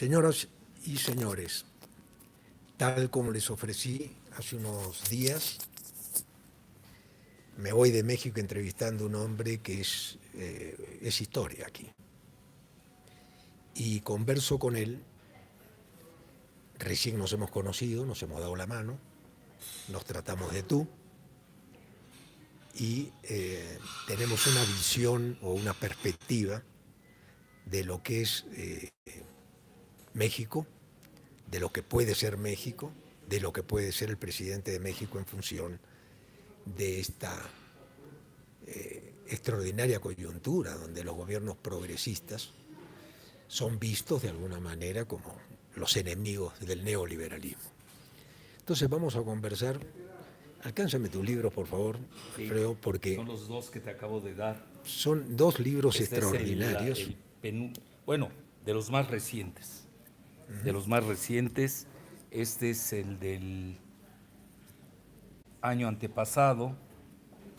Señoras y señores, tal como les ofrecí hace unos días, me voy de México entrevistando a un hombre que es historia aquí. Y converso con él, recién nos hemos conocido, nos hemos dado la mano, nos tratamos de tú y tenemos una visión o una perspectiva de lo que es México, de lo que puede ser México, de lo que puede ser el presidente de México en función de esta extraordinaria coyuntura donde los gobiernos progresistas son vistos de alguna manera como los enemigos del neoliberalismo. Entonces vamos a conversar. Alcánzame tus libros, por favor, Sí, Alfredo, porque son los dos que te acabo de dar. son dos libros Este extraordinarios. es bueno, de los más recientes. De los más recientes, este es el del año antepasado,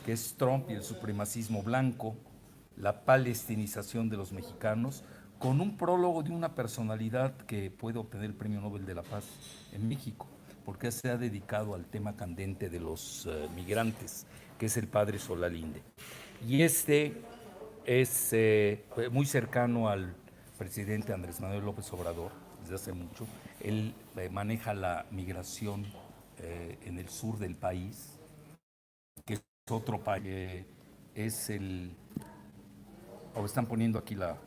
que es Trump y el supremacismo blanco, la palestinización de los mexicanos, con un prólogo de una personalidad que puede obtener el Premio Nobel de la Paz en México, porque se ha dedicado al tema candente de los migrantes, que es el padre Solalinde. Y este es muy cercano al presidente Andrés Manuel López Obrador, desde hace mucho. Él maneja la migración en el sur del país, que es otro país, es el... o están poniendo aquí la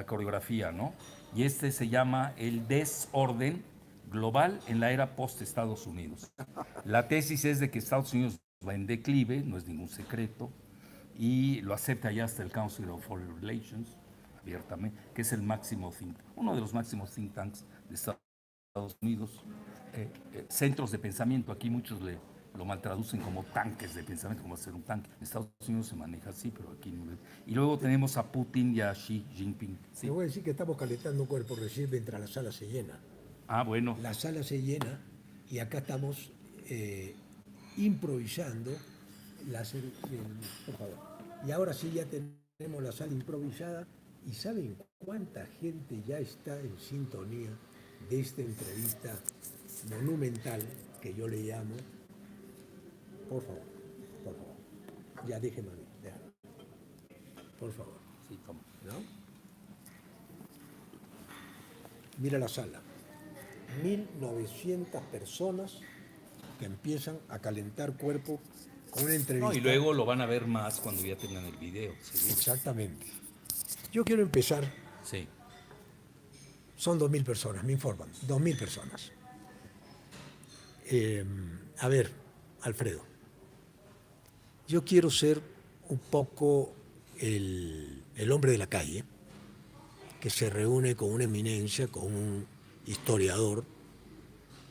coreografía, ¿no? Y este se llama el desorden global en la era post-Estados Unidos. La tesis es de que Estados Unidos va en declive, no es ningún secreto, y lo acepta ya hasta el Council of Foreign Relations, abiertamente, que es el máximo uno de los máximos think tanks de Estados Unidos. Centros de pensamiento, aquí muchos lo maltraducen como tanques de pensamiento, como hacer un tanque. En Estados Unidos se maneja así, pero aquí no. Y luego tenemos a Putin y a Xi Jinping. ¿Sí? Te voy a decir que estamos calentando un cuerpo recién mientras la sala se llena. Ah, bueno. La sala se llena y acá estamos improvisando. Por favor. Y ahora sí ya tenemos la sala improvisada. ¿Y saben cuánta gente ya está en sintonía de esta entrevista monumental que yo le llamo? Por favor, por favor. Ya déjeme a mí, déjame. Por favor. Sí, toma. ¿No? Mira la sala. 1900 personas que empiezan a calentar cuerpo con una entrevista. No, y luego lo van a ver más cuando ya tengan el video. ¿Seguro? Exactamente. Yo quiero empezar. Sí. Son 2000 personas, me informan. 2000 personas. A ver, Alfredo. Yo quiero ser un poco el hombre de la calle que se reúne con una eminencia, con un historiador,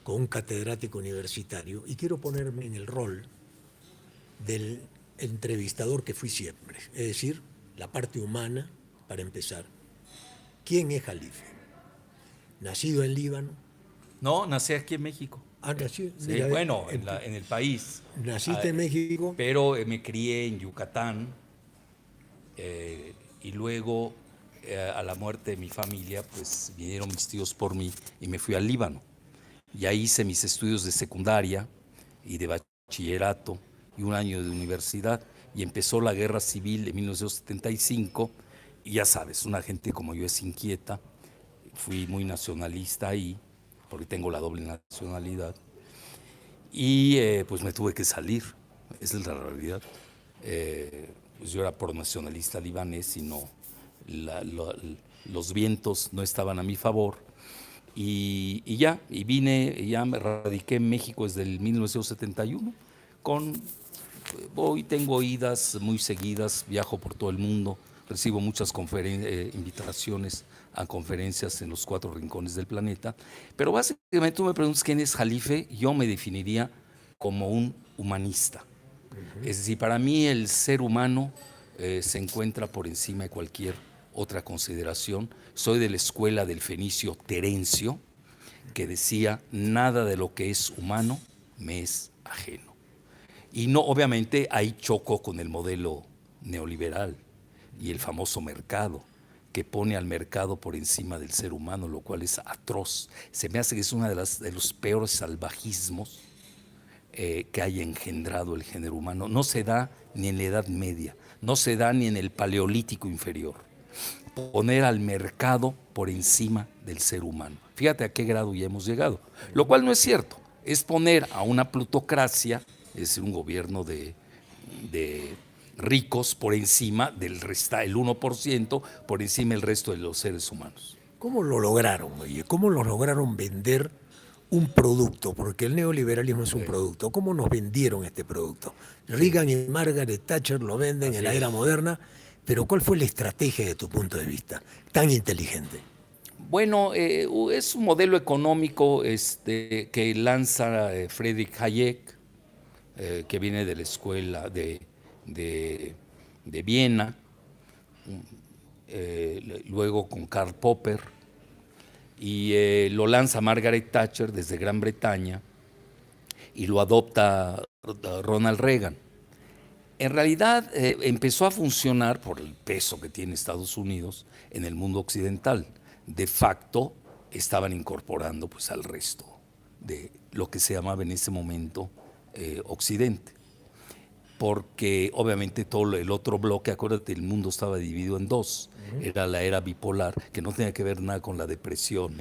con un catedrático universitario, y quiero ponerme en el rol del entrevistador que fui siempre, es decir, la parte humana, para empezar. ¿Quién es Jalife? Nacido en Líbano. No, nací aquí en México. Ah, nació, Sí, mira, bueno, en el país. Naciste en México. Pero me crié en Yucatán y luego a la muerte de mi familia, pues vinieron mis tíos por mí y me fui al Líbano. Y ahí hice mis estudios de secundaria y de bachillerato y un año de universidad. Y empezó la guerra civil en 1975 y ya sabes, una gente como yo es inquieta. Fui muy nacionalista ahí, porque tengo la doble nacionalidad. Y pues me tuve que salir, esa es la realidad. Pues yo era pronacionalista libanés y no, los vientos no estaban a mi favor. Y vine, ya me radiqué en México desde el 1971. Hoy tengo idas muy seguidas, viajo por todo el mundo, recibo muchas invitaciones a conferencias en los 4 rincones del planeta. Pero básicamente tú me preguntas quién es Jalife, yo me definiría como un humanista. Es decir, para mí el ser humano se encuentra por encima de cualquier otra consideración. Soy de la escuela del fenicio Terencio, que decía, nada de lo que es humano me es ajeno. Y no, obviamente ahí choco con el modelo neoliberal y el famoso mercado, que pone al mercado por encima del ser humano, lo cual es atroz. Se me hace que es uno de los peores salvajismos que haya engendrado el género humano. No se da ni en la Edad Media, no se da ni en el Paleolítico inferior. Poner al mercado por encima del ser humano. Fíjate a qué grado ya hemos llegado. Lo cual no es cierto. Es poner a una plutocracia, es decir, un gobierno de ricos por encima del el 1%, por encima del resto de los seres humanos. ¿Cómo lo lograron, oye? ¿Cómo lo lograron vender un producto? Porque el neoliberalismo es un producto. ¿Cómo nos vendieron este producto? Reagan y Margaret Thatcher lo venden Así en la es. era moderna, pero ¿cuál fue la estrategia de tu punto de vista tan inteligente? Bueno, es un modelo económico que lanza Friedrich Hayek, que viene de la escuela de Viena, luego con Karl Popper, y lo lanza Margaret Thatcher desde Gran Bretaña y lo adopta Ronald Reagan. En realidad empezó a funcionar por el peso que tiene Estados Unidos en el mundo occidental. De facto estaban incorporando pues al resto de lo que se llamaba en ese momento Occidente. Porque obviamente todo el otro bloque, acuérdate, el mundo estaba dividido en dos. Era la era bipolar, que no tenía que ver nada con la depresión,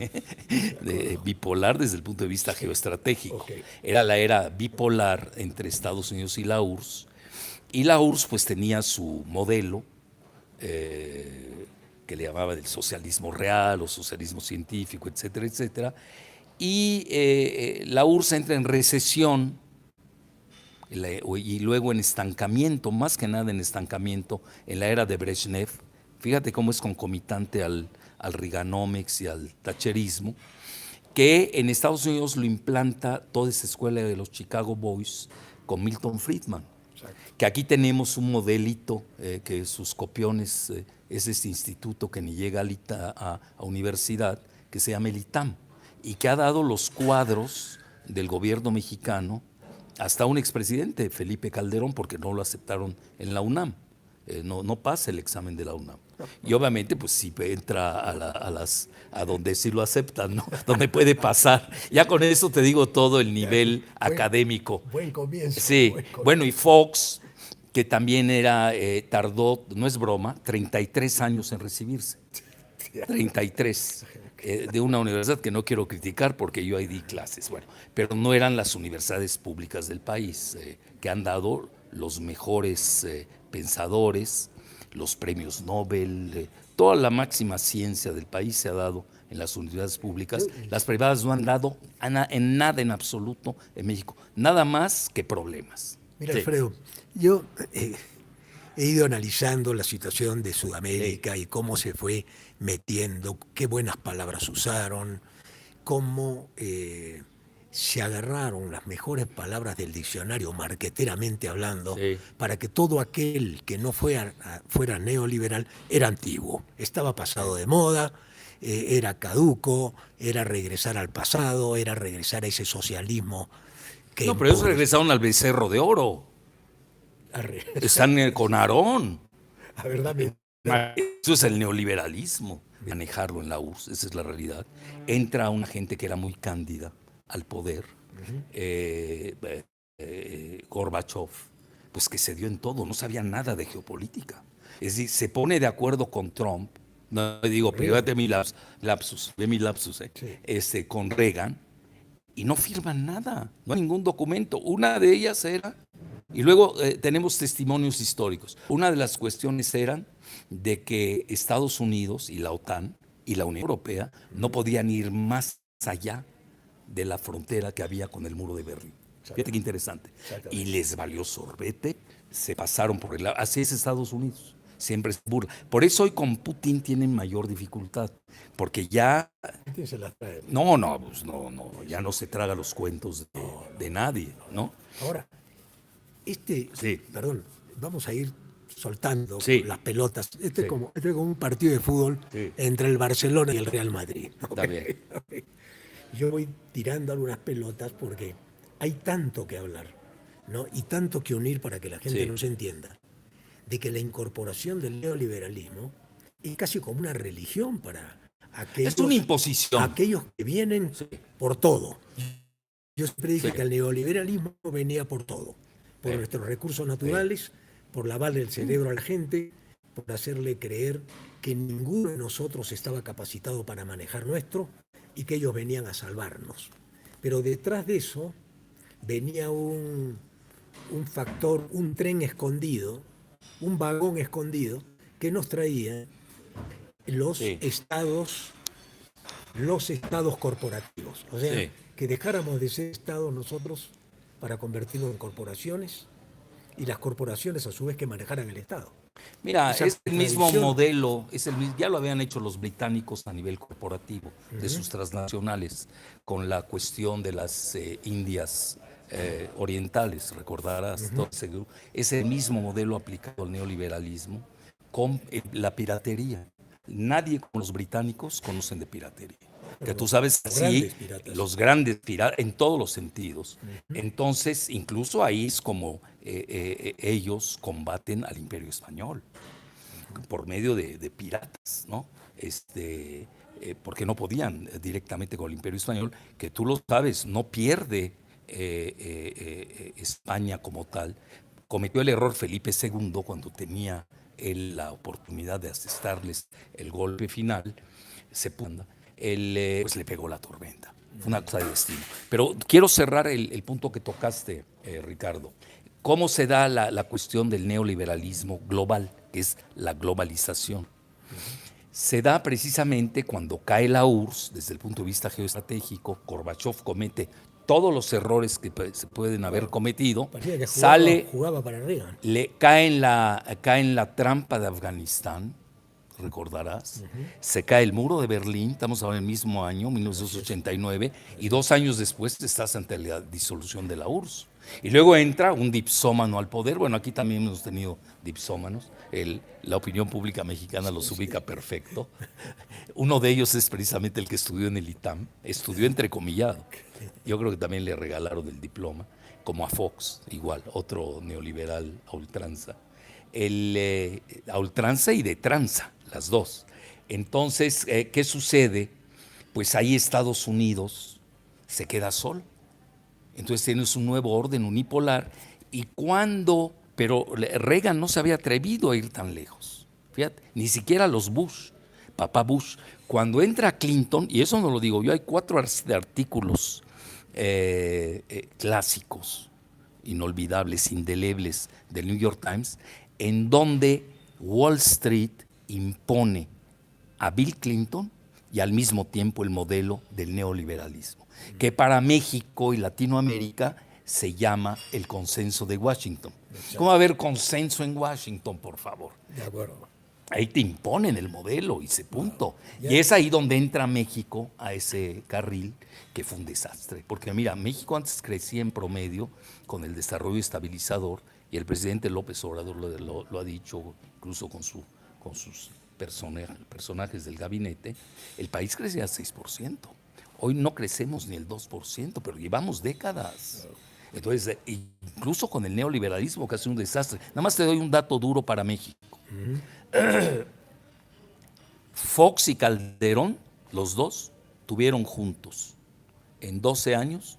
bipolar desde el punto de vista geoestratégico. Okay. Era la era bipolar entre Estados Unidos y la URSS. Y la URSS pues tenía su modelo que le llamaba del socialismo real o socialismo científico, etcétera, etcétera. Y la URSS entra en recesión y luego en estancamiento, más que nada en estancamiento en la era de Brezhnev. Fíjate cómo es concomitante al Reaganomics y al Thatcherismo, que en Estados Unidos lo implanta toda esa escuela de los Chicago Boys con Milton Friedman. Que aquí tenemos un modelito que sus copiones es este instituto que ni llega a universidad, que se llama el ITAM, y que ha dado los cuadros del gobierno mexicano hasta un expresidente, Felipe Calderón, porque no lo aceptaron en la UNAM. No pasa el examen de la UNAM. Y obviamente, pues sí entra a donde sí lo aceptan, ¿no? Donde puede pasar. Ya con eso te digo todo el nivel académico. Buen comienzo. Sí, buen comienzo. bueno, y Fox, que también tardó, no es broma, 33 años en recibirse. 33. De una universidad que no quiero criticar porque yo ahí di clases, bueno, pero no eran las universidades públicas del país que han dado los mejores pensadores, los premios Nobel, toda la máxima ciencia del país se ha dado en las universidades públicas. Las privadas no han dado en nada en absoluto en México, nada más que problemas. Mira, Sí. Alfredo, yo he ido analizando la situación de Sudamérica y cómo se fue metiendo, qué buenas palabras usaron, cómo se agarraron las mejores palabras del diccionario, marqueteramente hablando, Sí. para que todo aquel que no fuera neoliberal era antiguo, estaba pasado de moda, era caduco, era regresar al pasado, era regresar a ese socialismo que No, pero ellos regresaron al becerro de oro. Están con Aarón. A verdad, Eso es el neoliberalismo, manejarlo en la URSS, esa es la realidad. Entra una gente que era muy cándida al poder, Gorbachev, pues que se dio en todo, no sabía nada de geopolítica. Es decir, se pone de acuerdo con Trump, no digo, pero fíjate mi lapsus, con Reagan, y no firman nada, no hay ningún documento. Una de ellas era, y luego tenemos testimonios históricos, una de las cuestiones eran de que Estados Unidos y la OTAN y la Unión Europea no podían ir más allá de la frontera que había con el muro de Berlín. Fíjate qué interesante. Y les valió sorbete, se pasaron por el lado. Así es Estados Unidos, siempre se burla. Por eso hoy con Putin tienen mayor dificultad, porque ya... ¿Quién se las trae? No, pues no, ya no se traga los cuentos de nadie, ¿no? Ahora, Sí. perdón, vamos a ir soltando Sí. las pelotas. Sí. Es como un partido de fútbol Sí. entre el Barcelona y el Real Madrid. Está bien. Yo voy tirando algunas pelotas porque hay tanto que hablar, ¿no? Y tanto que unir para que la gente Sí. no se entienda, de que la incorporación del neoliberalismo es casi como una religión para Es una imposición. aquellos que vienen Sí, por todo. Yo siempre dije sí, que el neoliberalismo venía por todo, por sí, nuestros recursos sí. naturales, por lavarle el cerebro a la gente, por hacerle creer que ninguno de nosotros estaba capacitado para manejar nuestro y que ellos venían a salvarnos. Pero detrás de eso venía un factor, un tren escondido, un vagón escondido que nos traía los Sí, estados, los estados corporativos. O sea, sí. que dejáramos de ser estados nosotros para convertirnos en corporaciones y las corporaciones a su vez que manejaran el Estado. Mira, Esa es el mismo contradicción. modelo, ya lo habían hecho los británicos a nivel corporativo, de sus transnacionales, con la cuestión de las Indias orientales, recordarás, todo ese grupo. Es el mismo modelo aplicado al neoliberalismo con la piratería. Nadie con los británicos conocen de piratería. Que Bueno, tú sabes, los sí, grandes piratas. los grandes piratas, en todos los sentidos. Entonces, incluso ahí es como ellos combaten al Imperio Español por medio de piratas, ¿no? Porque no podían directamente con el Imperio Español, que tú lo sabes, no pierde España como tal. Cometió el error Felipe II cuando tenía él la oportunidad de asestarles el golpe final, pues le pegó la tormenta. Fue una cosa de destino. Pero quiero cerrar el punto que tocaste, Ricardo. ¿Cómo se da la cuestión del neoliberalismo global, que es la globalización? Se da precisamente cuando cae la URSS, desde el punto de vista geoestratégico, Gorbachev comete todos los errores que se pueden haber cometido, Parecía que sale, jugaba para arriba. le cae en la trampa de Afganistán, recordarás, se cae el muro de Berlín, estamos ahora en el mismo año, 1989, y 2 años después estás ante la disolución de la URSS. Y luego entra un dipsómano al poder. Bueno, aquí también hemos tenido dipsómanos. La opinión pública mexicana los ubica perfecto. Uno de ellos es precisamente el que estudió en el ITAM, estudió entrecomillado. Yo creo que también le regalaron el diploma, como a Fox, igual, otro neoliberal a ultranza. A ultranza y de tranza, las dos. Entonces, ¿qué sucede? Pues ahí Estados Unidos se queda solo. Entonces tienes un nuevo orden unipolar pero Reagan no se había atrevido a ir tan lejos. Fíjate, ni siquiera los Bush, papá Bush. Cuando entra Clinton, y eso no lo digo yo, hay 4 artículos clásicos, inolvidables, indelebles del New York Times, en donde Wall Street impone a Bill Clinton y al mismo tiempo el modelo del neoliberalismo, que para México y Latinoamérica se llama el consenso de Washington. ¿Cómo va a haber consenso en Washington, por favor? De acuerdo. Ahí te imponen el modelo y se punto. Ya. Y es ahí donde entra México a ese carril, que fue un desastre. Porque mira, México antes crecía en promedio con el desarrollo estabilizador, y el presidente López Obrador lo ha dicho, incluso con sus personajes del gabinete, el país crecía al 6%. Hoy no crecemos ni el 2%, pero llevamos décadas. Entonces, incluso con el neoliberalismo, que ha sido un desastre. Nada más te doy un dato duro para México. Fox y Calderón, los dos, tuvieron juntos en 12 años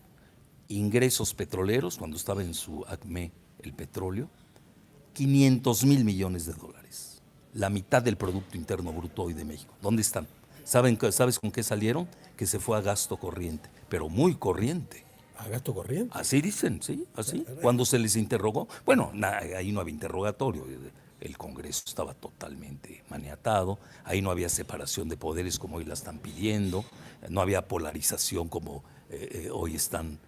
ingresos petroleros, cuando estaba en su acme el petróleo, 500,000 millones de dólares. La mitad del Producto Interno Bruto hoy de México. ¿Dónde están? ¿Sabes con qué salieron? Que se fue a gasto corriente, pero muy corriente. ¿A gasto corriente? Así dicen, sí, así. Cuando se les interrogó, bueno, ahí no había interrogatorio, el Congreso estaba totalmente maniatado, ahí no había separación de poderes como hoy la están pidiendo, no había polarización como hoy están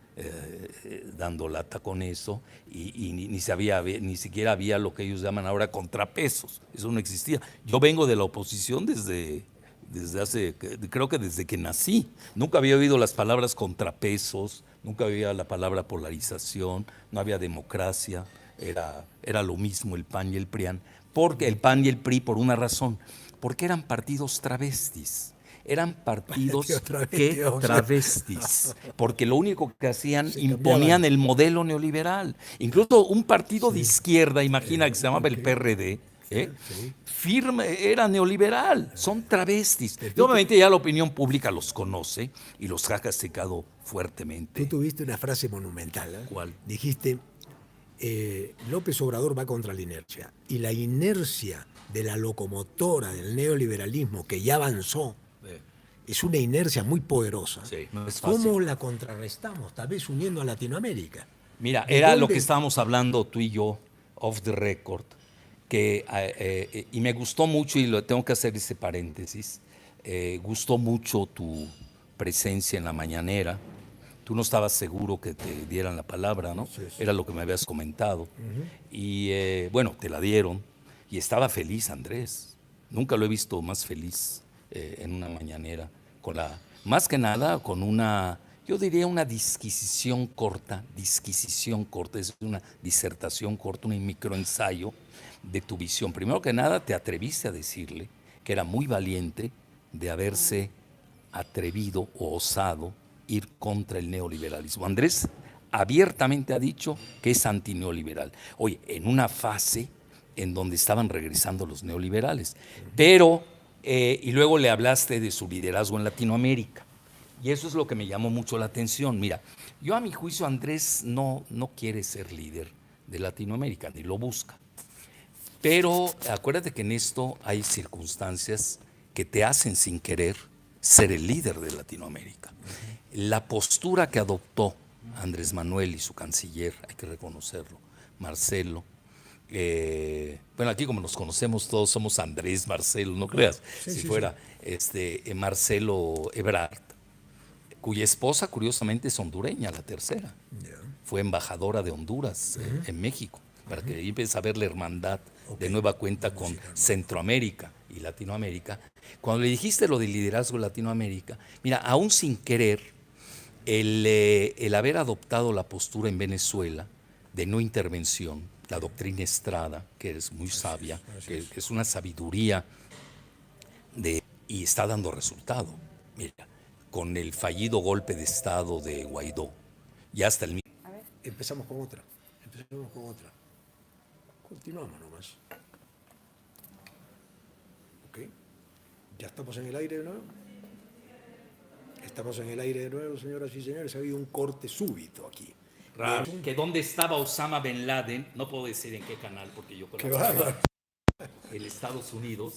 dando lata con eso, y ni siquiera había lo que ellos llaman ahora contrapesos, eso no existía. Yo vengo de la oposición desde creo que desde que nací. Nunca había oído las palabras contrapesos, nunca había la palabra polarización, no había democracia, era lo mismo el PAN y el PRIAN, porque el PAN y el PRI por una razón, porque eran partidos travestis. Eran partidos travestis, porque lo único que hacían, imponían el modelo neoliberal. Incluso un partido de izquierda, imagina, que se llamaba el PRD, Sí. Firme, era neoliberal, son travestis. Y obviamente ya la opinión pública los conoce y los ha castigado fuertemente. Tú tuviste una frase monumental. ¿Cuál? Dijiste, López Obrador va contra la inercia. Y la inercia de la locomotora del neoliberalismo que ya avanzó es una inercia muy poderosa. Sí, no es fácil. ¿Cómo la contrarrestamos? Tal vez uniendo a Latinoamérica. Mira, era lo que estábamos hablando tú y yo, off the record, y me gustó mucho, y lo tengo que hacer ese paréntesis, gustó mucho tu presencia en la mañanera. Tú no estabas seguro que te dieran la palabra, ¿no? Sí. Era lo que me habías comentado. Y bueno, te la dieron, y estaba feliz Andrés. Nunca lo he visto más feliz en una mañanera, más que nada con una, yo diría una disquisición corta, es una disertación corta, un microensayo de tu visión. Primero que nada, te atreviste a decirle que era muy valiente de haberse atrevido o osado ir contra el neoliberalismo. Andrés abiertamente ha dicho que es antineoliberal. Oye, en una fase en donde estaban regresando los neoliberales, pero y luego le hablaste de su liderazgo en Latinoamérica. Y eso es lo que me llamó mucho la atención. Mira, yo a mi juicio Andrés no quiere ser líder de Latinoamérica, ni lo busca. Pero acuérdate que en esto hay circunstancias que te hacen sin querer ser el líder de Latinoamérica. La postura que adoptó Andrés Manuel y su canciller, hay que reconocerlo, Marcelo, bueno, aquí como nos conocemos todos somos Andrés, Marcelo, no creas, si fuera Marcelo Ebrard, cuya esposa curiosamente es hondureña, la tercera, fue embajadora de Honduras en México, para que ahí empiece a ver la hermandad de nueva cuenta con Centroamérica y Latinoamérica. Cuando le dijiste lo del liderazgo de Latinoamérica, mira, aún sin querer, el haber adoptado la postura en Venezuela de no intervención, la doctrina Estrada, que es muy sabia, que es una sabiduría y está dando resultado. Mira, con el fallido golpe de Estado de Guaidó, ya hasta el... Empezamos con otra. Continuamos nomás. ¿Ok? ¿Ya estamos en el aire de nuevo? Estamos en el aire de nuevo, señoras y señores. Ha habido un corte súbito aquí. Raro. Que dónde estaba Osama Bin Laden, no puedo decir en qué canal porque yo creo que en Estados Unidos,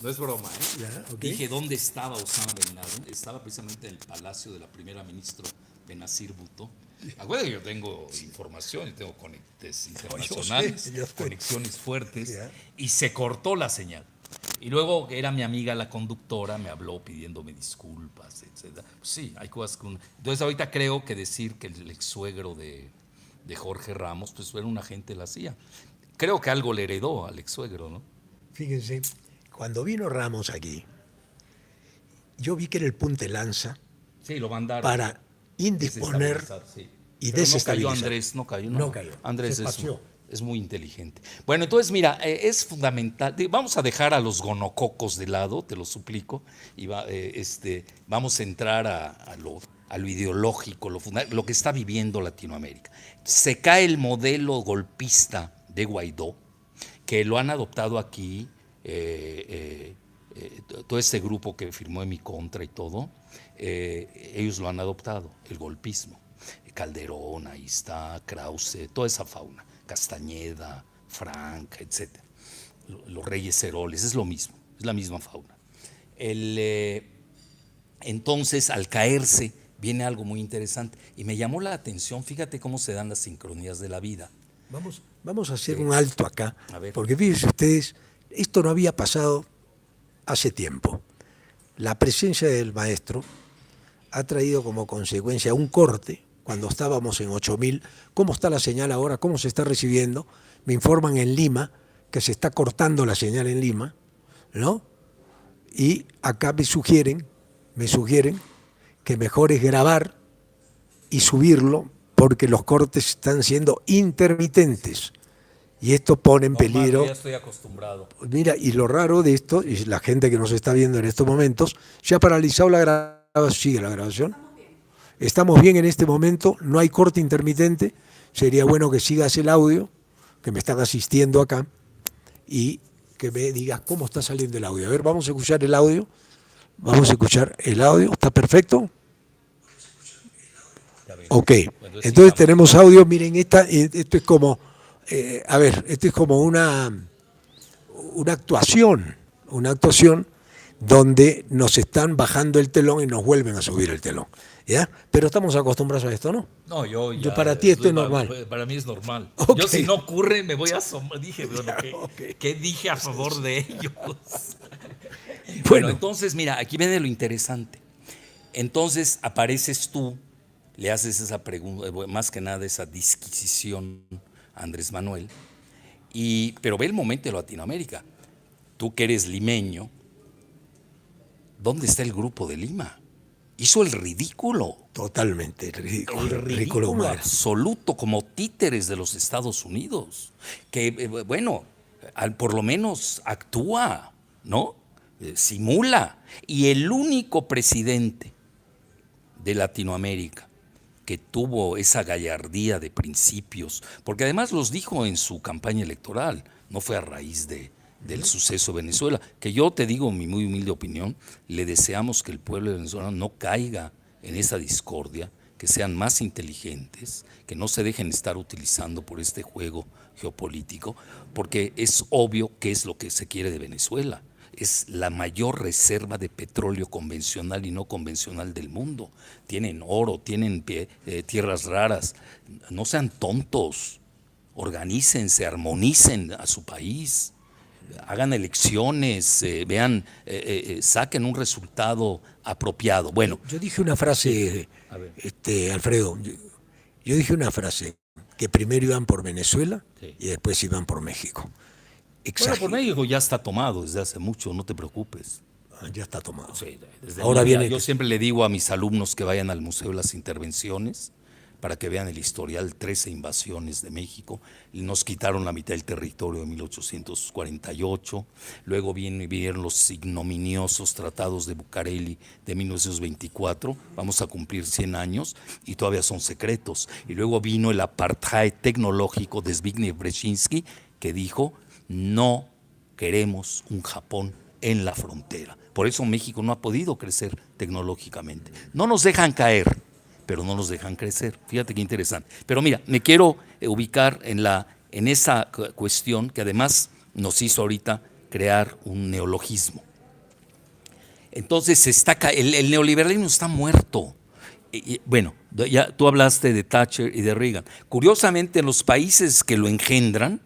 no es broma, ¿eh? Okay. Dije dónde estaba Osama Bin Laden, estaba precisamente en el palacio de la primera ministra Benazir Bhutto. Acuérdate que yo tengo información, y tengo conexiones internacionales, conexiones fuertes, y se cortó la señal. Y luego era mi amiga la conductora, me habló pidiéndome disculpas, etc. Pues sí, hay cosas que entonces ahorita creo que decir que el ex suegro de Jorge Ramos, pues era un agente de la CIA. Creo que algo le heredó al ex suegro, ¿no? Fíjense, cuando vino Ramos aquí, yo vi que era el punta lanza lo mandaron para indisponer y desestabilizar. No cayó. Andrés se es muy inteligente. Bueno, entonces mira, es fundamental. Vamos a dejar a los gonococos de lado, te lo suplico, y vamos a entrar a lo ideológico, lo que está viviendo Latinoamérica. Se cae el modelo golpista de Guaidó, que lo han adoptado aquí, todo este grupo que firmó en mi contra y todo, ellos lo han adoptado, el golpismo. Calderón, ahí está, Krause, toda esa fauna, Castañeda, Frank, etc. Los Reyes Heroles, es lo mismo, es la misma fauna. Entonces, al caerse, viene algo muy interesante y me llamó la atención, fíjate cómo se dan las sincronías de la vida. Vamos a hacer un alto acá, A porque fíjense ustedes, esto no había pasado hace tiempo. La presencia del maestro ha traído como consecuencia un corte. Cuando estábamos en 8.000, ¿cómo está la señal ahora? ¿Cómo se está recibiendo? Me informan en Lima que se está cortando la señal en Lima, ¿no? Y acá me sugieren que mejor es grabar y subirlo porque los cortes están siendo intermitentes. Y esto pone en peligro. Ya estoy acostumbrado. Mira, y lo raro de esto, y la gente que nos está viendo en estos momentos, se ha paralizado la grabación. ¿Sigue la grabación? Estamos bien en este momento, no hay corte intermitente. Sería bueno que sigas el audio, que me están asistiendo acá, y que me digas cómo está saliendo el audio. A ver, vamos a escuchar el audio. Vamos a escuchar el audio. ¿Está perfecto? Ok. Entonces tenemos audio. Miren, esto es como, esto es como una actuación donde nos están bajando el telón y nos vuelven a subir el telón. ¿Ya? Pero estamos acostumbrados a esto, ¿no? No, yo ya. Para ti esto es normal. Para mí es normal. Okay. Yo, si no ocurre, me voy a asombrar. Dije, bueno, ¿qué dije a favor de ellos? Bueno, entonces, mira, aquí viene lo interesante. Entonces apareces tú, le haces esa pregunta, más que nada esa disquisición a Andrés Manuel, pero ve el momento de Latinoamérica. Tú que eres limeño, ¿dónde está el Grupo de Lima? Hizo el ridículo. Totalmente ridículo. El ridículo absoluto, como títeres de los Estados Unidos. Que, bueno, por lo menos actúa, ¿no? Simula. Y el único presidente de Latinoamérica que tuvo esa gallardía de principios, porque además los dijo en su campaña electoral, no fue a raíz del suceso de Venezuela, que yo te digo mi muy humilde opinión, le deseamos que el pueblo de Venezuela no caiga en esa discordia, que sean más inteligentes, que no se dejen estar utilizando por este juego geopolítico, porque es obvio qué es lo que se quiere de Venezuela. Es la mayor reserva de petróleo convencional y no convencional del mundo. Tienen oro, tienen tierras raras. No sean tontos, organícense, armonicen a su país, hagan elecciones, vean, saquen un resultado apropiado. Bueno, yo dije una frase, Alfredo, yo dije una frase, que primero iban por Venezuela y después iban por México. Bueno, por México ya está tomado desde hace mucho, no te preocupes. Ya está tomado. Sí, ahora viene. Yo siempre le digo a mis alumnos que vayan al Museo de las Intervenciones para que vean el historial, 13 invasiones de México. Nos quitaron la mitad del territorio en 1848. Luego vinieron los ignominiosos tratados de Bucareli de 1924. Vamos a cumplir 100 años y todavía son secretos. Y luego vino el apartheid tecnológico de Zbigniew Brzezinski, que dijo: no queremos un Japón en la frontera. Por eso México no ha podido crecer tecnológicamente. No nos dejan caer, pero no nos dejan crecer. Fíjate qué interesante. Pero mira, me quiero ubicar en esa cuestión que además nos hizo ahorita crear un neologismo. Entonces el neoliberalismo está muerto. Bueno, ya tú hablaste de Thatcher y de Reagan. Curiosamente, en los países que lo engendran,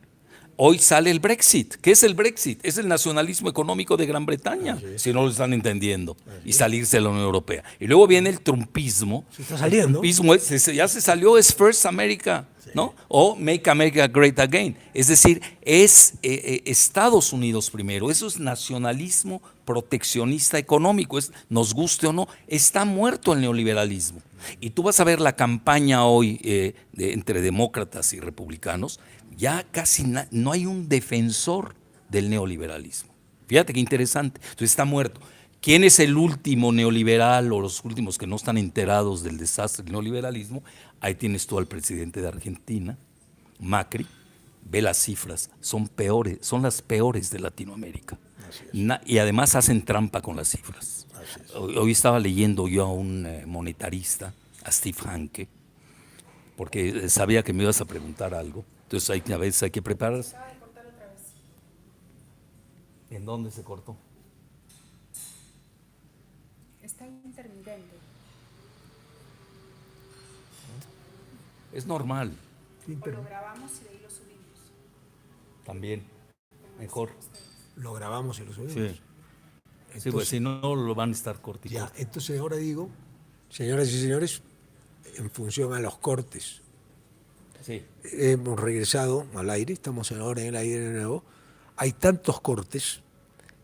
hoy sale el Brexit. ¿Qué es el Brexit? Es el nacionalismo económico de Gran Bretaña, si no lo están entendiendo, y salirse de la Unión Europea. Y luego viene el trumpismo. Se está saliendo. El trumpismo ya se salió, es First America, ¿no? O Make America Great Again. Es decir, es Estados Unidos primero. Eso es nacionalismo proteccionista económico. Nos guste o no, está muerto el neoliberalismo. Y tú vas a ver la campaña hoy entre demócratas y republicanos. Ya casi no hay un defensor del neoliberalismo. Fíjate qué interesante. Entonces está muerto. ¿Quién es el último neoliberal o los últimos que no están enterados del desastre del neoliberalismo? Ahí tienes tú al presidente de Argentina, Macri. Ve las cifras, son peores, son las peores de Latinoamérica. Y además hacen trampa con las cifras. Hoy estaba leyendo yo a un monetarista, a Steve Hanke, porque sabía que me ibas a preguntar algo. Entonces a veces hay que prepararse. Acaba de cortar otra vez. ¿En dónde se cortó? Está intermitente. Es normal. O lo grabamos y de ahí lo subimos. También. Mejor. Lo grabamos y lo subimos. Sí. Sí, pues si no lo van a estar cortitos. Ya, entonces ahora digo, señoras y señores, en función a los cortes, Sí. hemos regresado al aire, estamos ahora en el aire de nuevo. Hay tantos cortes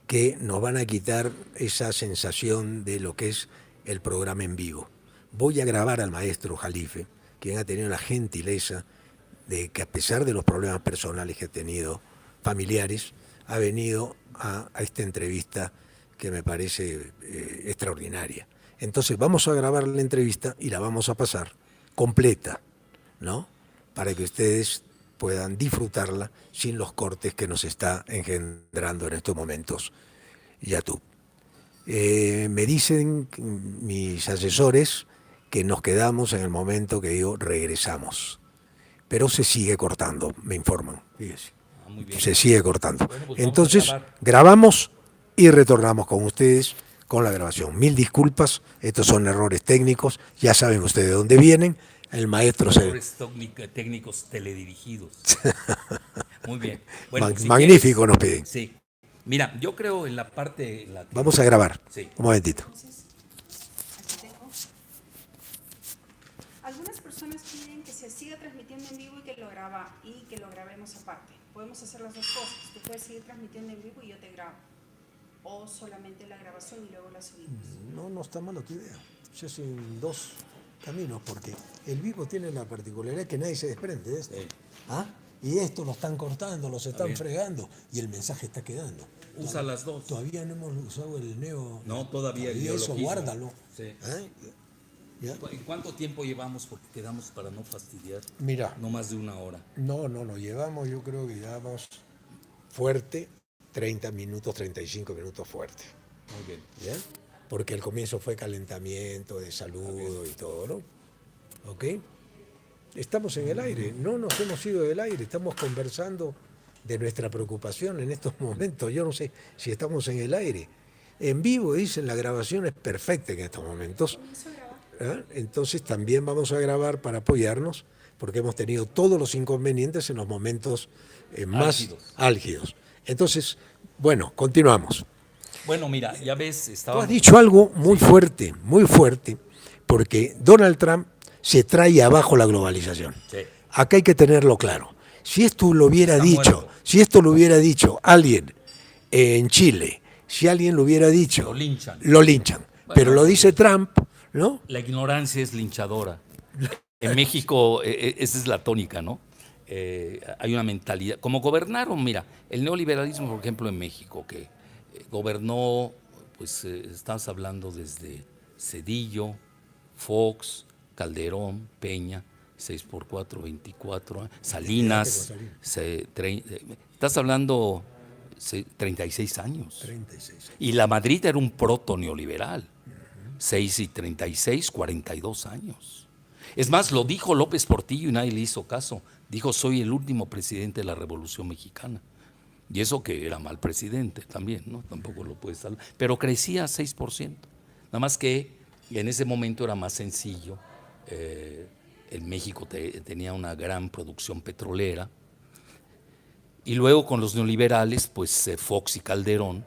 que nos van a quitar esa sensación de lo que es el programa en vivo. Voy a grabar al maestro Jalife, quien ha tenido la gentileza de que, a pesar de los problemas personales que ha tenido, familiares, ha venido a esta entrevista que me parece extraordinaria. Entonces vamos a grabar la entrevista y la vamos a pasar completa, ¿no? Para que ustedes puedan disfrutarla sin los cortes que nos está engendrando en estos momentos YouTube. Me dicen mis asesores que nos quedamos en el momento que digo regresamos, pero se sigue cortando, me informan. Fíjese. Muy bien. Se sigue cortando. Bueno, pues entonces vamos a grabar. grabamos y retornamos con ustedes con la grabación. Mil disculpas, estos son errores técnicos, ya saben ustedes de dónde vienen. El maestro Errores técnicos teledirigidos. Muy bien. Bueno, si magnífico quieres, nos piden. Sí. Mira, yo creo en la parte... Vamos a grabar. Sí. Un momentito. Aquí tengo. Algunas personas piden que se siga transmitiendo en vivo y que lo grabemos aparte. Podemos hacer las dos cosas. Tú puedes seguir transmitiendo en vivo y yo te grabo. O solamente la grabación y luego la subimos. No está mala tu idea. Yo soy en dos caminos, porque el vivo tiene la particularidad que nadie se desprende de esto. Sí. ¿Ah? Y esto lo están cortando, los están bien. fregando y el mensaje está quedando. Usa las dos. Todavía no hemos usado el neo. No, todavía el eso, neologismo. guárdalo. Sí. ¿Eh? ¿Ya? ¿En cuánto tiempo llevamos? Porque quedamos para no fastidiar. Mira, No más de una hora. no, llevamos, yo creo que llevamos fuerte, 30 minutos, 35 minutos fuerte. Muy bien. ¿Ya? Porque el comienzo fue calentamiento, de saludo y todo, ¿no? ¿Ok? Estamos en el aire, no nos hemos ido del aire, estamos conversando de nuestra preocupación en estos momentos. Yo no sé si estamos en el aire. En vivo, dicen, la grabación es perfecta en estos momentos. ¿Ah? Entonces también vamos a grabar para apoyarnos, porque hemos tenido todos los inconvenientes en los momentos más álgidos. Entonces, bueno, continuamos. Bueno, mira, ya ves, Tú estábamos... has dicho algo muy fuerte, porque Donald Trump se trae abajo la globalización. Sí. Acá hay que tenerlo claro. Si esto lo hubiera Está dicho, muerto. si esto lo hubiera dicho alguien en Chile, si alguien lo hubiera dicho, Lo linchan. lo linchan. Bueno, Pero lo dice Trump, ¿no? La ignorancia es linchadora. En México, esa es la tónica, ¿no? Hay una mentalidad. Como gobernaron, mira, el neoliberalismo, por ejemplo, en México, que gobernó, pues estamos hablando desde Cedillo, Fox, Calderón, Peña, 6x4, 24, Salinas, estás hablando 36 años. 36. Y la Madrid era un proto neoliberal. 6 y 36, 42 años. Es más, lo dijo López Portillo y nadie le hizo caso. Dijo, soy el último presidente de la Revolución Mexicana. Y eso que era mal presidente también, ¿no? Tampoco lo puedes salvar. Pero crecía a 6%. Nada más que en ese momento era más sencillo. En México tenía una gran producción petrolera. Y luego con los neoliberales, pues Fox y Calderón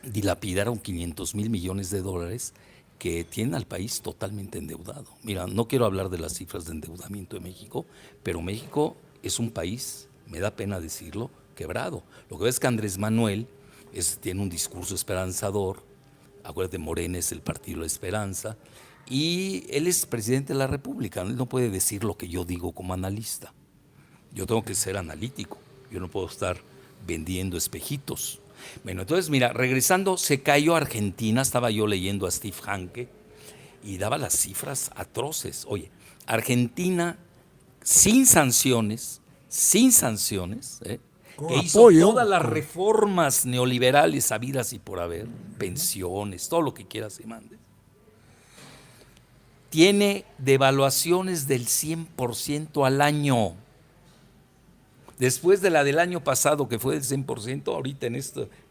dilapidaron 500,000 millones de dólares que tienen al país totalmente endeudado. Mira, no quiero hablar de las cifras de endeudamiento de México, pero México es un país, me da pena decirlo, quebrado. Lo que ves es que Andrés Manuel tiene un discurso esperanzador, acuérdate, Morena es el partido de la esperanza, y él es presidente de la República, él no puede decir lo que yo digo como analista. Yo tengo que ser analítico, yo no puedo estar vendiendo espejitos. Bueno, entonces mira, regresando, se cayó Argentina, estaba yo leyendo a Steve Hanke y daba las cifras atroces. Oye, Argentina sin sanciones, que hizo apoyo, todas las reformas neoliberales habidas y por haber, pensiones, todo lo que quieras y mandes, tiene devaluaciones del 100% al año. Después de la del año pasado, que fue del 100%, ahorita en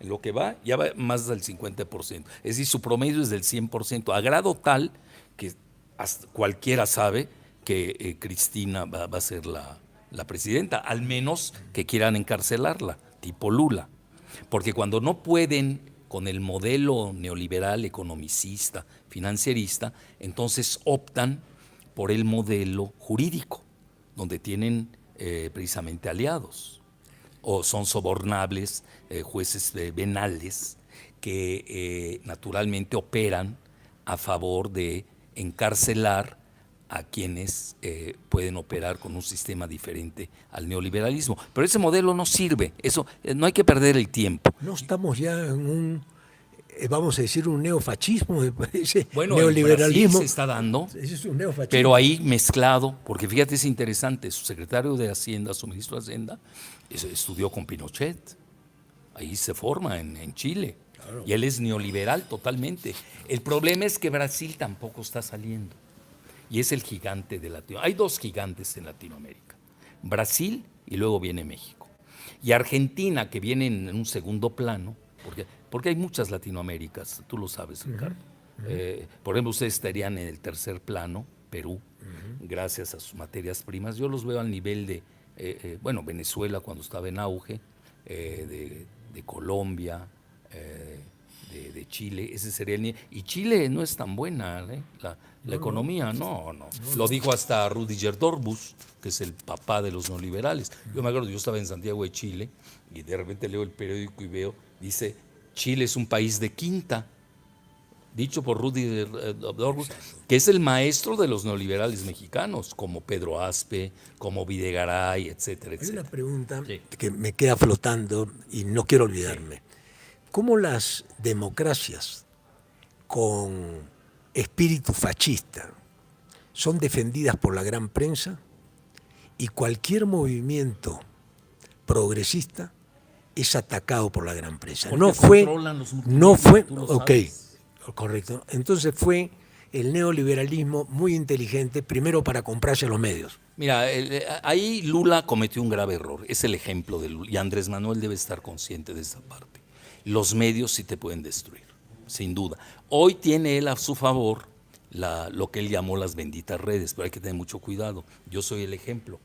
lo que va, ya va más del 50%. Es decir, su promedio es del 100%, a grado tal que hasta cualquiera sabe que Cristina va a ser la presidenta, al menos que quieran encarcelarla, tipo Lula. Porque cuando no pueden con el modelo neoliberal, economicista, financierista, entonces optan por el modelo jurídico, donde tienen precisamente aliados, o son sobornables, jueces venales que naturalmente operan a favor de encarcelar a quienes pueden operar con un sistema diferente al neoliberalismo. Pero ese modelo no sirve, eso no hay que perder el tiempo. No estamos ya en vamos a decir, un neofascismo, me parece, Bueno, neoliberalismo. en Brasil se está dando, Ese es un neofascismo. pero ahí mezclado, porque fíjate, es interesante, su secretario de Hacienda, su ministro de Hacienda, estudió con Pinochet, ahí se forma en Chile, claro. Y él es neoliberal totalmente. El problema es que Brasil tampoco está saliendo, y es el gigante de Latinoamérica. Hay dos gigantes en Latinoamérica, Brasil y luego viene México. Y Argentina, que viene en un segundo plano, porque hay muchas Latinoaméricas, tú lo sabes, Ricardo. Por ejemplo, ustedes estarían en el tercer plano, Perú, gracias a sus materias primas. Yo los veo al nivel de, Venezuela cuando estaba en auge, de Colombia, de Chile, ese sería el nivel. Y Chile no es tan buena, la economía, no. Lo dijo hasta Rüdiger Dornbusch, que es el papá de los neoliberales. Yo me acuerdo, yo estaba en Santiago de Chile y de repente leo el periódico y veo, dice, Chile es un país de quinta, dicho por Rüdiger Dornbusch, que es el maestro de los neoliberales mexicanos, como Pedro Aspe, como Videgaray, etcétera, etcétera. Hay una pregunta que me queda flotando y no quiero olvidarme. ¿Cómo las democracias con espíritu fascista son defendidas por la gran prensa y cualquier movimiento progresista es atacado por la gran prensa? Ok, correcto. Entonces fue el neoliberalismo muy inteligente, primero para comprarse los medios. Mira, ahí Lula cometió un grave error, es el ejemplo de Lula, y Andrés Manuel debe estar consciente de esa parte. Los medios sí te pueden destruir, sin duda. Hoy tiene él a su favor lo que él llamó las benditas redes, pero hay que tener mucho cuidado. Yo soy el ejemplo.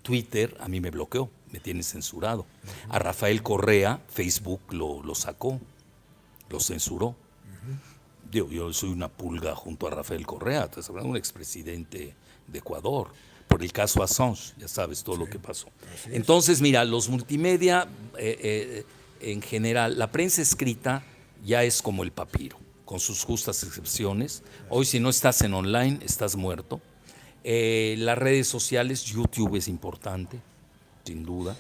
Twitter a mí me bloqueó, me tiene censurado. A Rafael Correa, Facebook lo sacó, lo censuró. Yo soy una pulga junto a Rafael Correa, un expresidente de Ecuador, por el caso Assange, ya sabes todo lo que pasó. Entonces, mira, los multimedia, en general, la prensa escrita ya es como el papiro, con sus justas excepciones. Hoy si no estás en online, estás muerto. Las redes sociales, YouTube es importante, sin duda.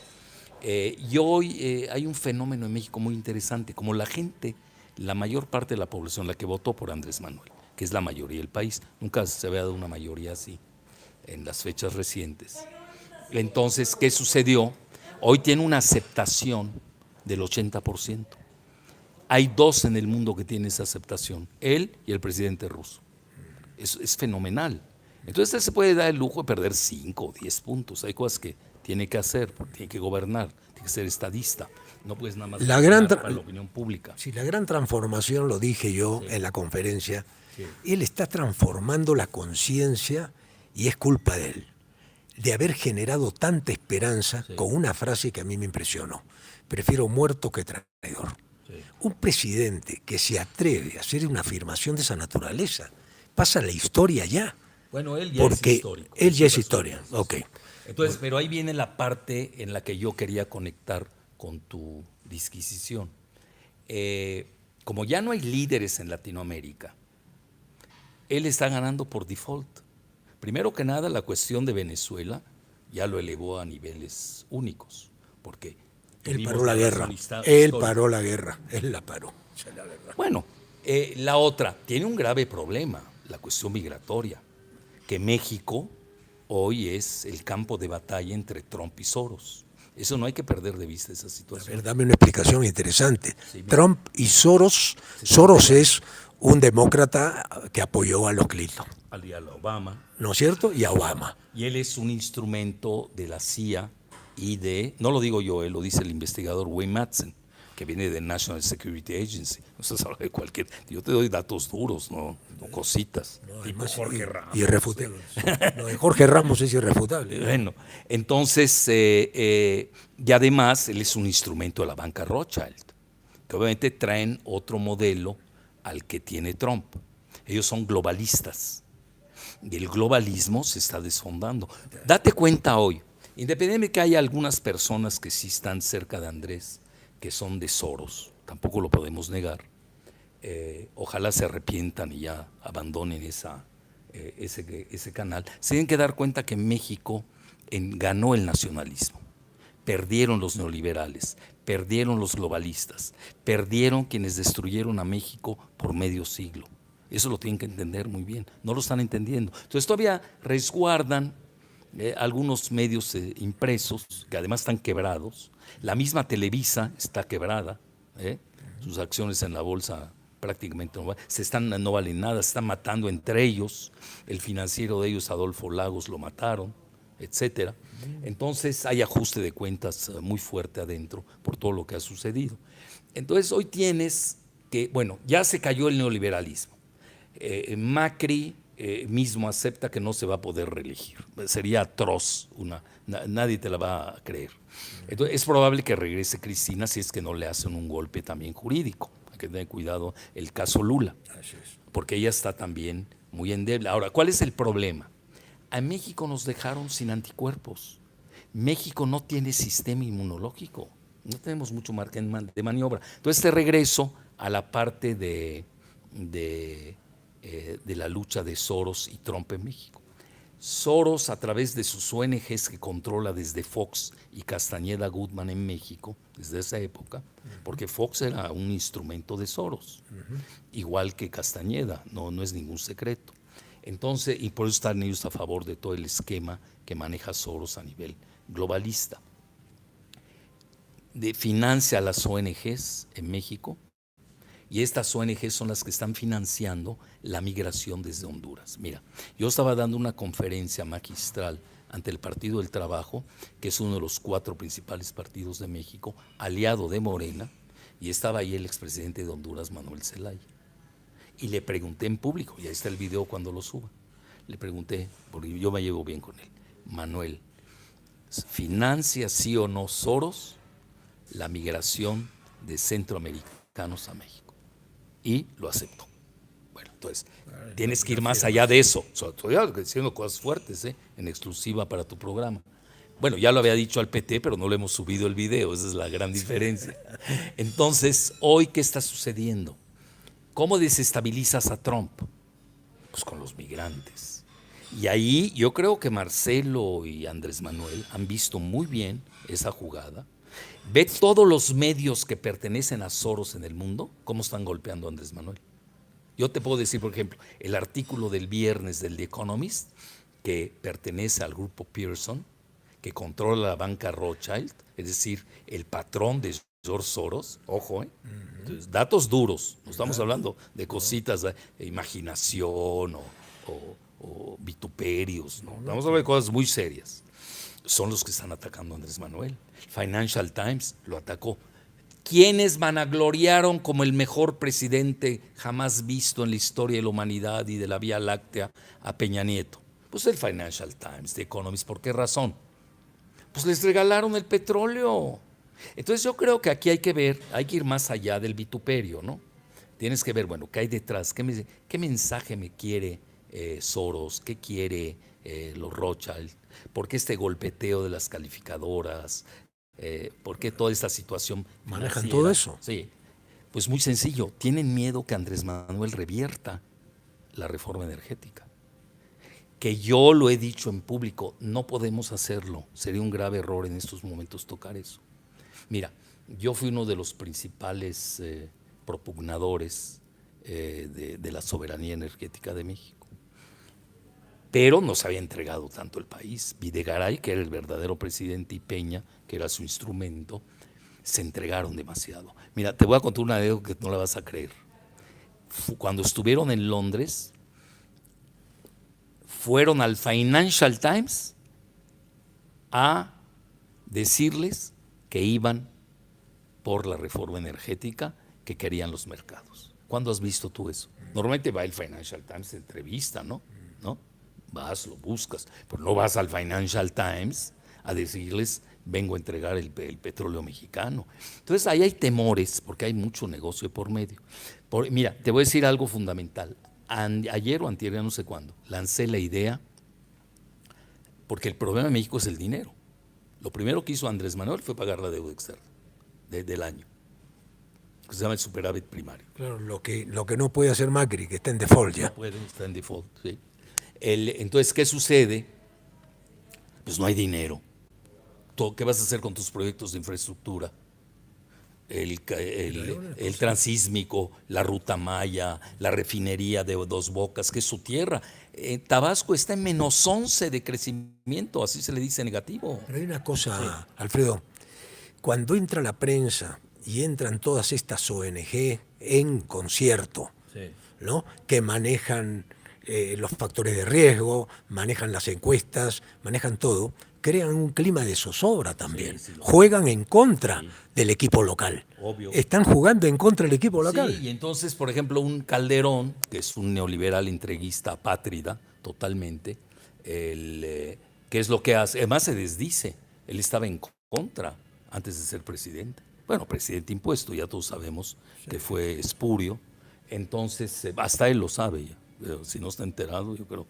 Y hoy hay un fenómeno en México muy interesante, como la gente, la mayor parte de la población, la que votó por Andrés Manuel, que es la mayoría del país, nunca se había dado una mayoría así en las fechas recientes. Entonces, ¿qué sucedió? Hoy tiene una aceptación del 80%. Hay dos en el mundo que tienen esa aceptación, él y el presidente ruso. Es fenomenal. Entonces él se puede dar el lujo de perder 5 o 10 puntos. Hay cosas que tiene que hacer, tiene que gobernar, tiene que ser estadista. No puedes nada más para la opinión pública. Sí, la gran transformación, lo dije yo en la conferencia, él está transformando la conciencia y es culpa de él, de haber generado tanta esperanza con una frase que a mí me impresionó. Prefiero muerto que traidor. Un presidente que se atreve a hacer una afirmación de esa naturaleza pasa a la historia ya. Bueno, él ya es histórico. Él ya es historia, ok. Entonces, pero ahí viene la parte en la que yo quería conectar con tu disquisición. Como ya no hay líderes en Latinoamérica, él está ganando por default. Primero que nada, la cuestión de Venezuela ya lo elevó a niveles únicos, porque él paró la guerra, él la paró. Bueno, la otra, tiene un grave problema, la cuestión migratoria, que México hoy es el campo de batalla entre Trump y Soros. Eso no hay que perder de vista esa situación. A ver, dame una explicación interesante. Sí, Trump y Soros, Soros es un demócrata que apoyó a los Clinton. A Obama. ¿No es cierto? Y a Obama. Y él es un instrumento de la CIA y no lo digo yo, lo dice el investigador Wayne Madsen, que viene de National Security Agency. No se sabe de cualquier. Yo te doy datos duros, no cositas. No, tipo Jorge Ramos. Irrefutable. Lo de Jorge Ramos es irrefutable. Bueno, entonces, y además, él es un instrumento de la banca Rothschild, que obviamente traen otro modelo al que tiene Trump. Ellos son globalistas. Y el globalismo se está desfondando. Date cuenta hoy, independientemente de que haya algunas personas que sí están cerca de Andrés, que son de Soros, tampoco lo podemos negar. Ojalá se arrepientan y ya abandonen ese canal. Se tienen que dar cuenta que México ganó el nacionalismo, Perdieron los neoliberales, perdieron los globalistas, perdieron quienes destruyeron a México por medio siglo. Eso lo tienen que entender muy bien, no lo están entendiendo. Entonces todavía resguardan algunos medios impresos, que además están quebrados. La misma Televisa está quebrada, sus acciones en la bolsa prácticamente no valen nada, se están matando entre ellos. El financiero de ellos, Adolfo Lagos, lo mataron, etcétera. Entonces hay ajuste de cuentas muy fuerte adentro por todo lo que ha sucedido. Entonces hoy tienes que, bueno, ya se cayó el neoliberalismo. Macri mismo acepta que no se va a poder reelegir. Sería atroz, nadie te la va a creer. Entonces es probable que regrese Cristina si es que no le hacen un golpe también jurídico. Hay que tener cuidado el caso Lula, porque ella está también muy endeble. Ahora, ¿cuál es el problema? A México nos dejaron sin anticuerpos. México no tiene sistema inmunológico. No tenemos mucho margen de maniobra. Entonces te regreso a la parte de la lucha de Soros y Trump en México. Soros, a través de sus ONGs que controla desde Fox y Castañeda Goodman en México, desde esa época, porque Fox era un instrumento de Soros, igual que Castañeda, no es ningún secreto. Entonces, y por eso están ellos a favor de todo el esquema que maneja Soros a nivel globalista. Financia a las ONGs en México, y estas ONGs son las que están financiando la migración desde Honduras. Mira, yo estaba dando una conferencia magistral ante el Partido del Trabajo, que es uno de los 4 principales partidos de México, aliado de Morena, y estaba ahí el expresidente de Honduras, Manuel Zelaya. Y le pregunté en público, y ahí está el video cuando lo suba, le pregunté, porque yo me llevo bien con él, Manuel, ¿financia sí o no Soros la migración de centroamericanos a México? Y lo aceptó. Bueno, entonces, tienes que ir más allá de eso. Estoy diciendo cosas fuertes, en exclusiva para tu programa. Bueno, ya lo había dicho al PT, pero no le hemos subido el video, esa es la gran diferencia. Entonces, hoy, ¿qué está sucediendo? ¿Cómo desestabilizas a Trump? Pues con los migrantes. Y ahí yo creo que Marcelo y Andrés Manuel han visto muy bien esa jugada. Ve todos los medios que pertenecen a Soros en el mundo, cómo están golpeando a Andrés Manuel. Yo te puedo decir, por ejemplo, el artículo del viernes del The Economist, que pertenece al grupo Pearson, que controla la banca Rothschild, es decir, el patrón de George Soros, ojo, Entonces, datos duros, no estamos hablando de cositas de imaginación o vituperios, no, estamos hablando de cosas muy serias. Son los que están atacando a Andrés Manuel. Financial Times lo atacó. ¿Quiénes vanagloriaron como el mejor presidente jamás visto en la historia de la humanidad y de la Vía Láctea a Peña Nieto? Pues el Financial Times, The Economist. ¿Por qué razón? Pues les regalaron el petróleo. Entonces yo creo que aquí hay que ir más allá del vituperio, ¿no? Tienes que ver, bueno, ¿qué hay detrás? ¿Qué mensaje me quiere Soros? ¿Qué quiere los Rothschild? ¿Por qué este golpeteo de las calificadoras? ¿Por qué toda esta situación ¿Manejan financiera? todo eso? Sí, pues muy sencillo. Tienen miedo que Andrés Manuel revierta la reforma energética. Que yo lo he dicho en público, no podemos hacerlo. Sería un grave error en estos momentos tocar eso. Mira, yo fui uno de los principales propugnadores de la soberanía energética de México. Pero no se había entregado tanto el país. Videgaray, que era el verdadero presidente, y Peña, que era su instrumento, se entregaron demasiado. Mira, te voy a contar una anécdota que no la vas a creer. Cuando estuvieron en Londres, fueron al Financial Times a decirles que iban por la reforma energética que querían los mercados. ¿Cuándo has visto tú eso? Normalmente va el Financial Times de entrevista, ¿no? Vas, lo buscas, pero no vas al Financial Times a decirles, vengo a entregar el petróleo mexicano. Entonces ahí hay temores, porque hay mucho negocio por medio. Mira, te voy a decir algo fundamental. Ayer o antier, no sé cuándo, lancé la idea, porque el problema de México es el dinero. Lo primero que hizo Andrés Manuel fue pagar la deuda externa del año, que se llama el superávit primario. Claro, lo que no puede hacer Macri, que está en default ya. No puede, está en default, sí. Entonces, ¿qué sucede? Pues no hay dinero. ¿Qué vas a hacer con tus proyectos de infraestructura? El transísmico, la ruta Maya, la refinería de Dos Bocas, que es su tierra. Tabasco está en -11 de crecimiento, así se le dice negativo. Pero hay una cosa, Alfredo, cuando entra la prensa y entran todas estas ONG en concierto, ¿no? Que manejan los factores de riesgo, manejan las encuestas, manejan todo, crean un clima de zozobra también. Juegan en contra del equipo local. Obvio. Están jugando en contra del equipo local. Sí, y entonces, por ejemplo, un Calderón, que es un neoliberal entreguista apátrida, totalmente, ¿qué es lo que hace? Además se desdice, él estaba en contra antes de ser presidente. Bueno, presidente impuesto, ya todos sabemos que fue espurio. Entonces, hasta él lo sabe ya. Pero si no está enterado, yo creo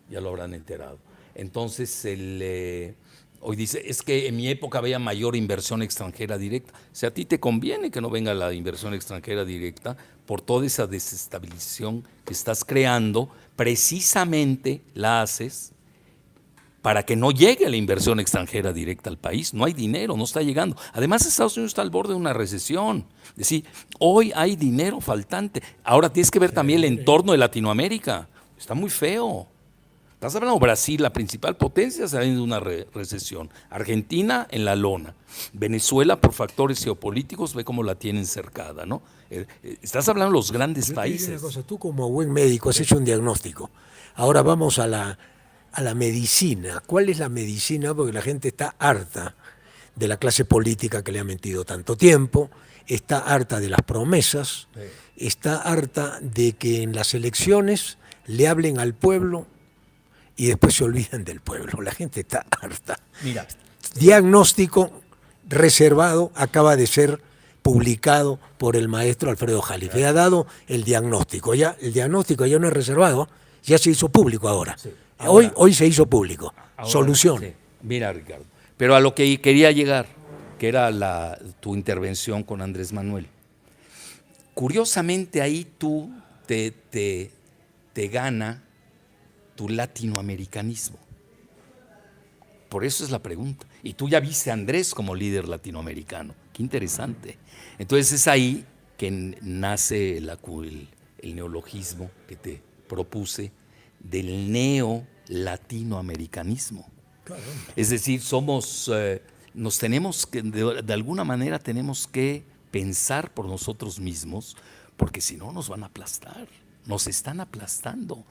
ya lo habrán enterado. Entonces, hoy dice, es que en mi época había mayor inversión extranjera directa. Si a ti te conviene que no venga la inversión extranjera directa, por toda esa desestabilización que estás creando, precisamente la haces para que no llegue la inversión extranjera directa al país. No hay dinero, no está llegando. Además, Estados Unidos está al borde de una recesión. Es decir, hoy hay dinero faltante. Ahora tienes que ver también el entorno de Latinoamérica. Está muy feo. Estás hablando de Brasil, la principal potencia, saliendo de una recesión. Argentina en la lona. Venezuela, por factores geopolíticos, ve cómo la tienen cercada, ¿no? Estás hablando de los grandes países. Una cosa, tú como buen médico has hecho un diagnóstico. Ahora vamos a la medicina. ¿Cuál es la medicina? Porque la gente está harta de la clase política que le ha mentido tanto tiempo, está harta de las promesas, está harta de que en las elecciones le hablen al pueblo y después se olvidan del pueblo. La gente está harta. Mira. Diagnóstico reservado acaba de ser publicado por el maestro Alfredo Jalife. Ha dado el diagnóstico. Ya, el diagnóstico ya no es reservado, ya se hizo público ahora. Sí. Ahora, hoy se hizo público. Ahora, solución. Sí. Mira, Ricardo. Pero a lo que quería llegar, que era tu intervención con Andrés Manuel. Curiosamente ahí tú te gana tu latinoamericanismo. Por eso es la pregunta. Y tú ya viste a Andrés como líder latinoamericano. Qué interesante. Entonces es ahí que nace el neologismo que te propuse del neo-latinoamericanismo. Caramba. Es decir, nos tenemos que, de alguna manera tenemos que pensar por nosotros mismos, porque si no nos van a aplastar, nos están aplastando.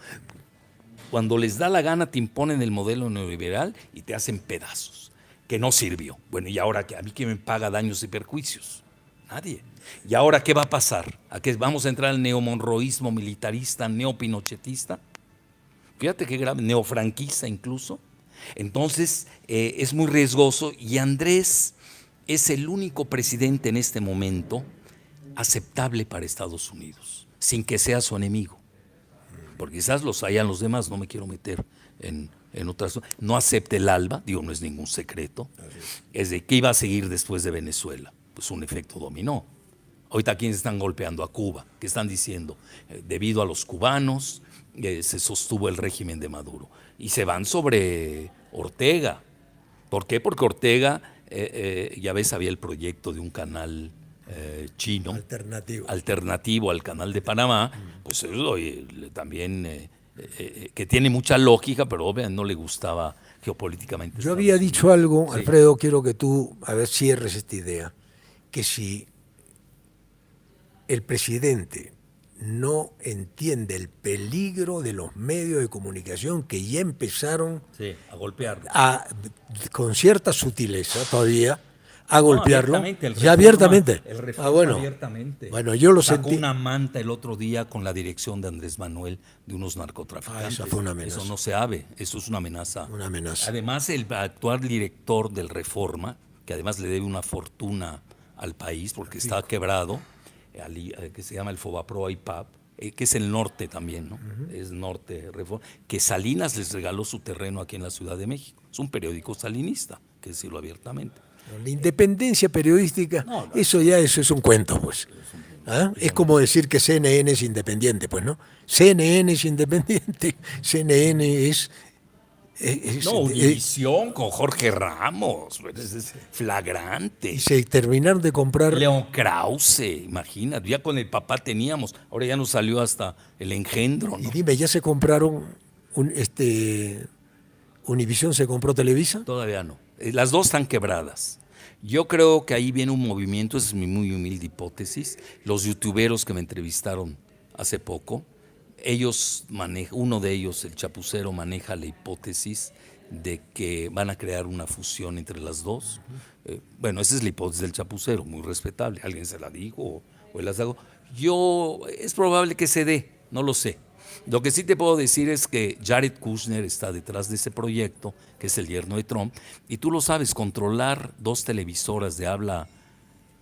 Cuando les da la gana te imponen el modelo neoliberal y te hacen pedazos, que no sirvió. Bueno, ¿y ahora qué? ¿A mí quién me paga daños y perjuicios? Nadie. ¿Y ahora qué va a pasar? ¿A qué vamos a entrar al neomonroísmo militarista, neopinochetista? Fíjate qué grave, neofranquista incluso. Entonces es muy riesgoso y Andrés es el único presidente en este momento aceptable para Estados Unidos, sin que sea su enemigo. Porque quizás los hayan los demás, no me quiero meter en otras. No acepte el ALBA, digo, no es ningún secreto. Es de que iba a seguir después de Venezuela. Pues un efecto dominó. Ahorita quienes están golpeando a Cuba, que están diciendo, debido a los cubanos, se sostuvo el régimen de Maduro. Y se van sobre Ortega. ¿Por qué? Porque Ortega, ya ves, había el proyecto de un canal chino alternativo al canal de Panamá, pues eso también que tiene mucha lógica, pero obviamente no le gustaba geopolíticamente. Yo había dicho algo, sí. Alfredo, quiero que tú cierres esta idea, que si el presidente no entiende el peligro de los medios de comunicación que ya empezaron a golpear con cierta sutileza todavía, a golpearlo, abiertamente, abiertamente. Bueno. Abiertamente. Bueno, yo lo sentí. Una manta el otro día con la dirección de Andrés Manuel de unos narcotraficantes. Esa fue una amenaza. Eso no se sabe, eso es una amenaza. Una amenaza. Además, el actual director del Reforma, que además le debe una fortuna al país porque está quebrado, que se llama el Fobaproa IPAP, que es el norte también, ¿no? Es norte, Reforma, que Salinas les regaló su terreno aquí en la Ciudad de México. Es un periódico salinista, que decirlo abiertamente. La independencia periodística, eso es un cuento, pues. Es como decir que CNN es independiente, pues, ¿no? CNN es independiente, CNN es No, Univisión con Jorge Ramos, es flagrante. Y se terminaron de comprar. León Krause, imagínate, ya con el papá teníamos, ahora ya nos salió hasta el engendro, Y ¿no? dime, ¿ya se compraron Univisión se compró Televisa? Todavía no. Las dos están quebradas. Yo creo que ahí viene un movimiento, esa es mi muy humilde hipótesis. Los youtuberos que me entrevistaron hace poco, uno de ellos, el Chapucero, maneja la hipótesis de que van a crear una fusión entre las dos. Bueno, esa es la hipótesis del Chapucero, muy respetable. Alguien se la dijo o él las hago. Es probable que se dé, no lo sé. Lo que sí te puedo decir es que Jared Kushner está detrás de ese proyecto, que es el yerno de Trump, y tú lo sabes, controlar dos televisoras de habla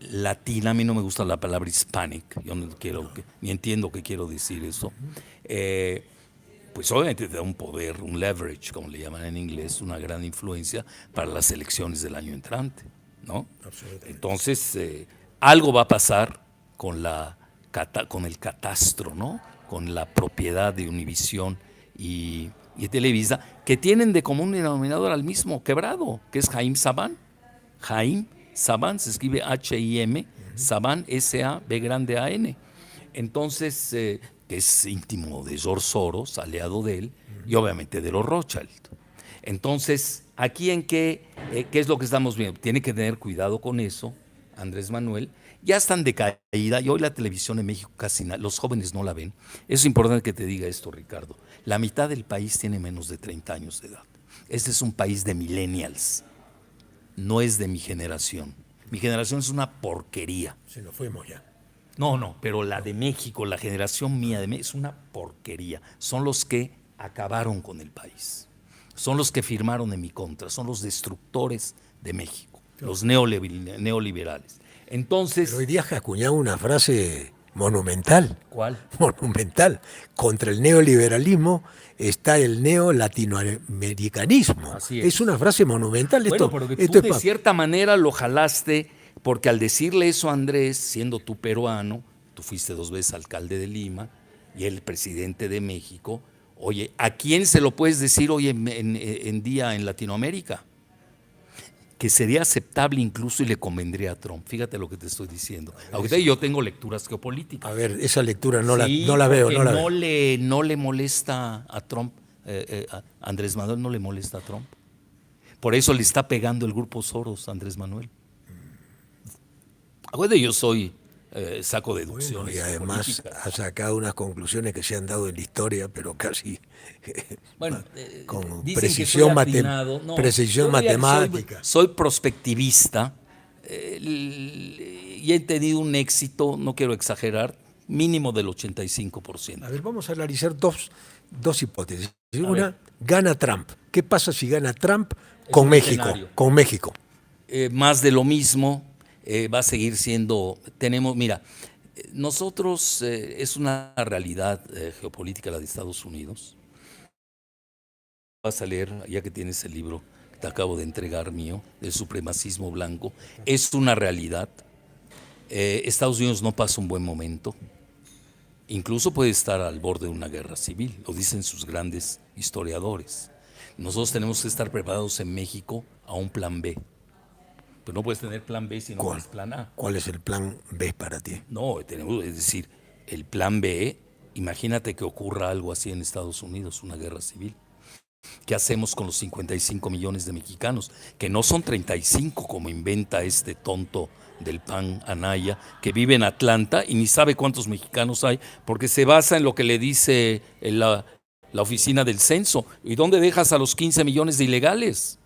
latina, a mí no me gusta la palabra hispanic, yo no quiero, ni entiendo qué quiero decir eso, pues obviamente te da un poder, un leverage, como le llaman en inglés, una gran influencia para las elecciones del año entrante, ¿no? Entonces, algo va a pasar con el catastro, ¿no? Con la propiedad de Univisión y Televisa, que tienen de común denominador al mismo quebrado, que es Haim Saban. Haim Saban se escribe H-I-M, Saban S-A-B-A-N. Entonces, que es íntimo de George Soros, aliado de él, y obviamente de los Rothschild. Entonces, aquí ¿qué es lo que estamos viendo? Tiene que tener cuidado con eso, Andrés Manuel. Ya están de caída y hoy la televisión en México casi los jóvenes no la ven. Es importante que te diga esto, Ricardo. La mitad del país tiene menos de 30 años de edad. Este es un país de millennials, no es de mi generación. Mi generación es una porquería. Se nos fuimos ya. No, pero la de México, la generación mía de México, es una porquería. Son los que acabaron con el país. Son los que firmaron en mi contra. Son los destructores de México, los neoliberales. Entonces, pero hoy día has acuñado una frase monumental. ¿cuál? Monumental. Contra el neoliberalismo está el neolatinoamericanismo. Así es una frase monumental. Bueno, pero que tú de cierta manera lo jalaste, porque al decirle eso a Andrés, siendo tú peruano, tú fuiste 2 veces alcalde de Lima y él presidente de México, oye, ¿a quién se lo puedes decir hoy en día en Latinoamérica? Que sería aceptable incluso y le convendría a Trump. Fíjate lo que te estoy diciendo. Ahorita yo tengo lecturas geopolíticas. A ver, esa lectura no la veo. No le molesta a Trump, a Andrés Manuel no le molesta a Trump. Por eso le está pegando el grupo Soros a Andrés Manuel. Acuérdate, yo soy saco deducciones. Bueno, y además políticas. ha sacado unas conclusiones que se han dado en la historia, pero casi Bueno, con dicen precisión, que soy atinado. No, precisión matemática. Soy prospectivista y he tenido un éxito, no quiero exagerar, mínimo del 85%. A ver, vamos a analizar dos hipótesis. Una, gana Trump. ¿Qué pasa si gana Trump con México? Escenario. Con México. Más de lo mismo. Va a seguir siendo, nosotros es una realidad geopolítica la de Estados Unidos. Vas a leer, ya que tienes el libro que te acabo de entregar mío, del supremacismo blanco, es una realidad. Estados Unidos no pasa un buen momento, incluso puede estar al borde de una guerra civil, lo dicen sus grandes historiadores. Nosotros tenemos que estar preparados en México a un plan B. Pero no puedes tener plan B si no tienes plan A. ¿Cuál es el plan B para ti? No, es decir, el plan B, imagínate que ocurra algo así en Estados Unidos, una guerra civil. ¿Qué hacemos con los 55 millones de mexicanos? Que no son 35 como inventa este tonto del PAN Anaya, que vive en Atlanta y ni sabe cuántos mexicanos hay, porque se basa en lo que le dice la oficina del censo. ¿Y dónde dejas a los 15 millones de ilegales?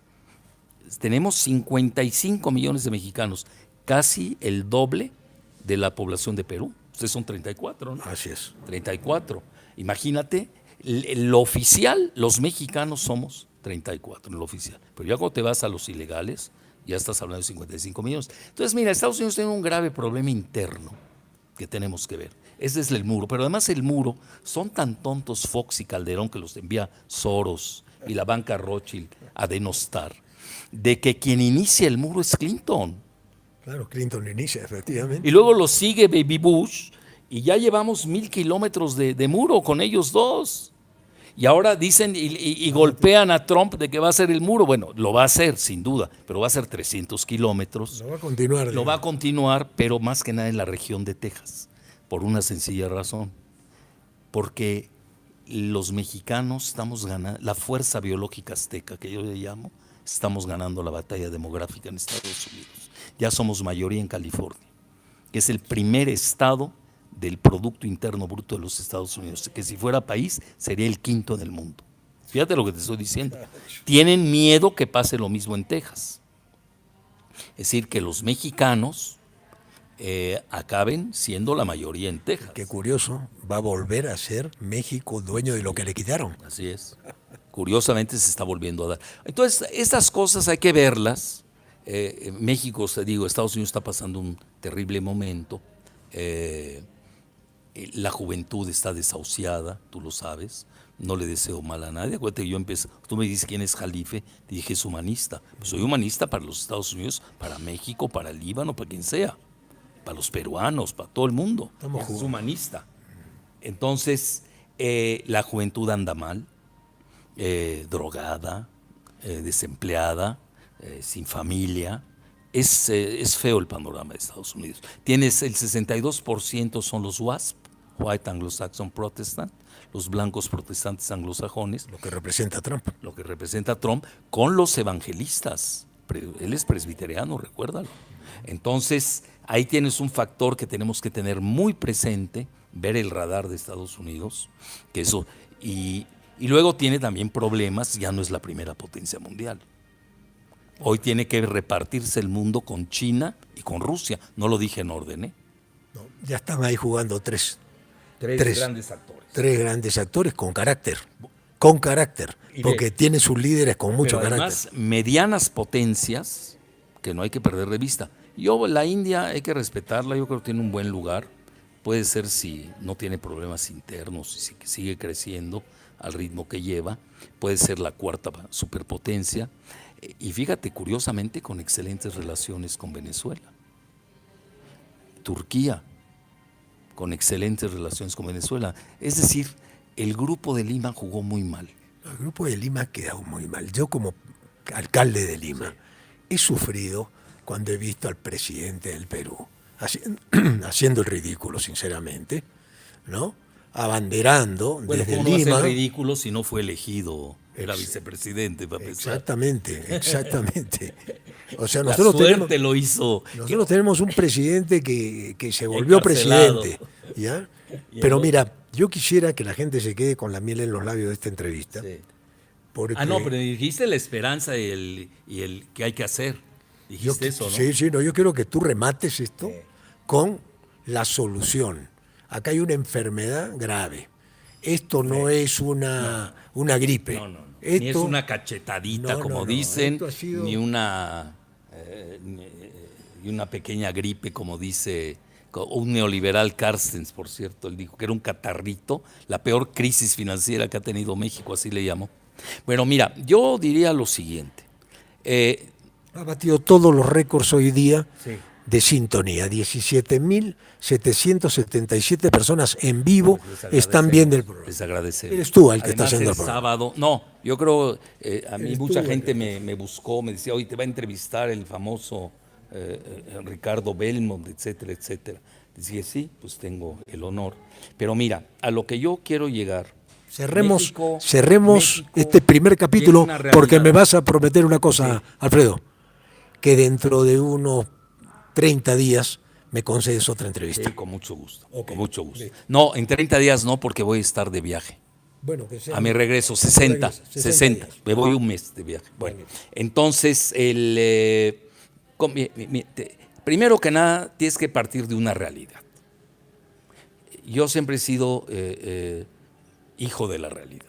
Tenemos 55 millones de mexicanos, casi el doble de la población de Perú. Ustedes son 34, ¿no? Así es. 34. Imagínate, lo oficial, los mexicanos somos 34, en lo oficial. Pero ya cuando te vas a los ilegales, ya estás hablando de 55 millones. Entonces, mira, Estados Unidos tiene un grave problema interno que tenemos que ver. Ese es el muro. Pero además el muro, son tan tontos Fox y Calderón, que los envía Soros y la banca Rothschild a denostar, de que quien inicia el muro es Clinton. Claro, Clinton inicia, efectivamente. Y luego lo sigue Baby Bush y ya llevamos 1000 kilómetros de muro con ellos dos. Y ahora dicen y golpean a Trump de que va a hacer el muro. Bueno, lo va a hacer, sin duda, pero va a ser 300 kilómetros. Lo va a continuar. Lo va a continuar, pero más que nada en la región de Texas, por una sencilla razón. Porque los mexicanos estamos ganando, la fuerza biológica azteca, que yo le llamo, estamos ganando la batalla demográfica en Estados Unidos. Ya somos mayoría en California, que es el primer estado del Producto Interno Bruto de los Estados Unidos, que si fuera país sería el quinto en el mundo. Fíjate lo que te estoy diciendo. Tienen miedo que pase lo mismo en Texas. Es decir, que los mexicanos acaben siendo la mayoría en Texas. Qué curioso, va a volver a ser México dueño de lo que le quitaron. Así es. Curiosamente se está volviendo a dar. Entonces, estas cosas hay que verlas. México, te digo, Estados Unidos está pasando un terrible momento. La juventud está desahuciada, tú lo sabes. No le deseo mal a nadie. Acuérdate que yo empecé, tú me dices quién es Jalife, te dije es humanista. Pues soy humanista para los Estados Unidos, para México, para el Líbano, para quien sea. Para los peruanos, para todo el mundo. Es humanista. Entonces, la juventud anda mal, drogada, desempleada, sin familia. Es feo el panorama de Estados Unidos. Tienes el 62% son los WASP, White Anglo-Saxon Protestant, los blancos protestantes anglosajones. Lo que representa Trump. Lo que representa Trump con los evangelistas. Él es presbiteriano, recuérdalo. Entonces, ahí tienes un factor que tenemos que tener muy presente, ver el radar de Estados Unidos, que eso, y luego tiene también problemas, ya no es la primera potencia mundial. Hoy tiene que repartirse el mundo con China y con Rusia. No lo dije en orden, ¿eh? No, ya están ahí jugando tres grandes actores. Tres grandes actores con carácter. Con carácter. Porque tienen sus líderes con mucho pero además, carácter. Medianas potencias que no hay que perder de vista. La India hay que respetarla, yo creo que tiene un buen lugar. Puede ser si no tiene problemas internos y si sigue creciendo al ritmo que lleva. Puede ser la cuarta superpotencia. Y fíjate, curiosamente, con excelentes relaciones con Venezuela. Turquía, con excelentes relaciones con Venezuela. Es decir, el Grupo de Lima jugó muy mal. El Grupo de Lima ha quedado muy mal. Yo como alcalde de Lima he sufrido cuando he visto al presidente del Perú haciendo el ridículo, sinceramente, ¿no? Abanderando desde ¿cómo Lima. No va a ser ridículo si no fue elegido? Era vicepresidente, para pensar. Exactamente. O sea, nosotros tenemos un presidente que se volvió presidente, ¿ya? Pero mira, yo quisiera que la gente se quede con la miel en los labios de esta entrevista. Sí. Porque pero dijiste la esperanza y el que hay que hacer. Dijiste eso, ¿no? Sí, yo quiero que tú remates esto con la solución. Acá hay una enfermedad grave. Esto no es una gripe. No. Ni es una cachetadita, como dicen, ni una pequeña gripe, como dice un neoliberal Carstens, por cierto. Él dijo que era un catarrito, la peor crisis financiera que ha tenido México, así le llamó. Bueno, mira, yo diría lo siguiente. Ha batido todos los récords hoy día de sintonía. 17.777 personas en vivo están viendo el programa. Les agradecemos. Eres tú el que Además, está haciendo el el programa. sábado. No, yo creo, a mí mucha gente me buscó, me decía, hoy te va a entrevistar el famoso Ricardo Belmont, etcétera, etcétera. Decía, sí, pues tengo el honor. Pero mira, a lo que yo quiero llegar. Cerremos México este primer capítulo porque me vas a prometer una cosa, Alfredo, que dentro de unos 30 días me concedes otra entrevista. Sí, con mucho gusto, con mucho gusto. No, en 30 días no, porque voy a estar de viaje. Bueno, que sea, a mi regreso, 60. Me voy un mes de viaje. Bueno, entonces, primero que nada, tienes que partir de una realidad. Yo siempre he sido hijo de la realidad.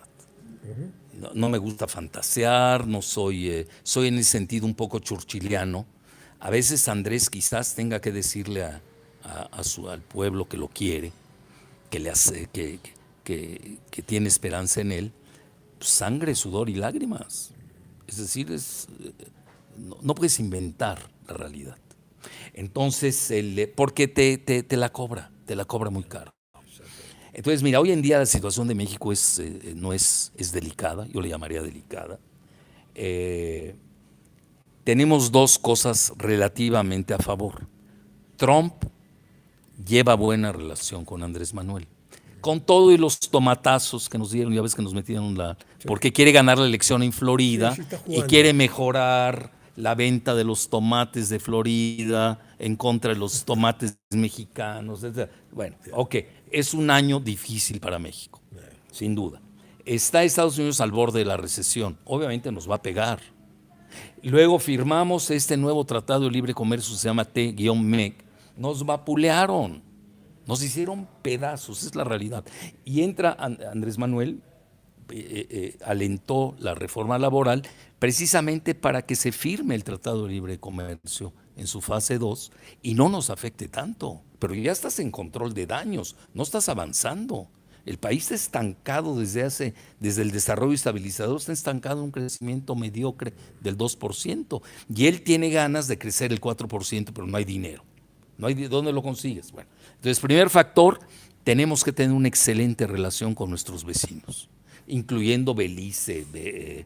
No me gusta fantasear, no soy en ese sentido un poco churchiliano. A veces Andrés quizás tenga que decirle al pueblo que lo quiere, que le hace, que tiene esperanza en él, pues, sangre, sudor y lágrimas. Es decir, no puedes inventar la realidad. Entonces, porque te la cobra muy caro. Entonces, mira, hoy en día la situación de México no es delicada, yo le llamaría delicada. Tenemos dos cosas relativamente a favor. Trump lleva buena relación con Andrés Manuel. Con todo y los tomatazos que nos dieron, ya ves que nos metieron porque quiere ganar la elección en Florida y quiere mejorar la venta de los tomates de Florida en contra de los tomates mexicanos, etc. Bueno, ok, es un año difícil para México, sin duda. Está Estados Unidos al borde de la recesión, obviamente nos va a pegar. Luego firmamos este nuevo tratado de libre comercio, se llama T-MEC, nos vapulearon, nos hicieron pedazos, es la realidad. Y entra Andrés Manuel, alentó la reforma laboral precisamente para que se firme el Tratado de Libre Comercio en su fase 2 y no nos afecte tanto. Pero ya estás en control de daños, no estás avanzando. El país está estancado desde el desarrollo estabilizador, está estancado en un crecimiento mediocre del 2%. Y él tiene ganas de crecer el 4%, pero no hay dinero. No hay ¿dónde lo consigues? Bueno, entonces, primer factor, tenemos que tener una excelente relación con nuestros vecinos, incluyendo Belice,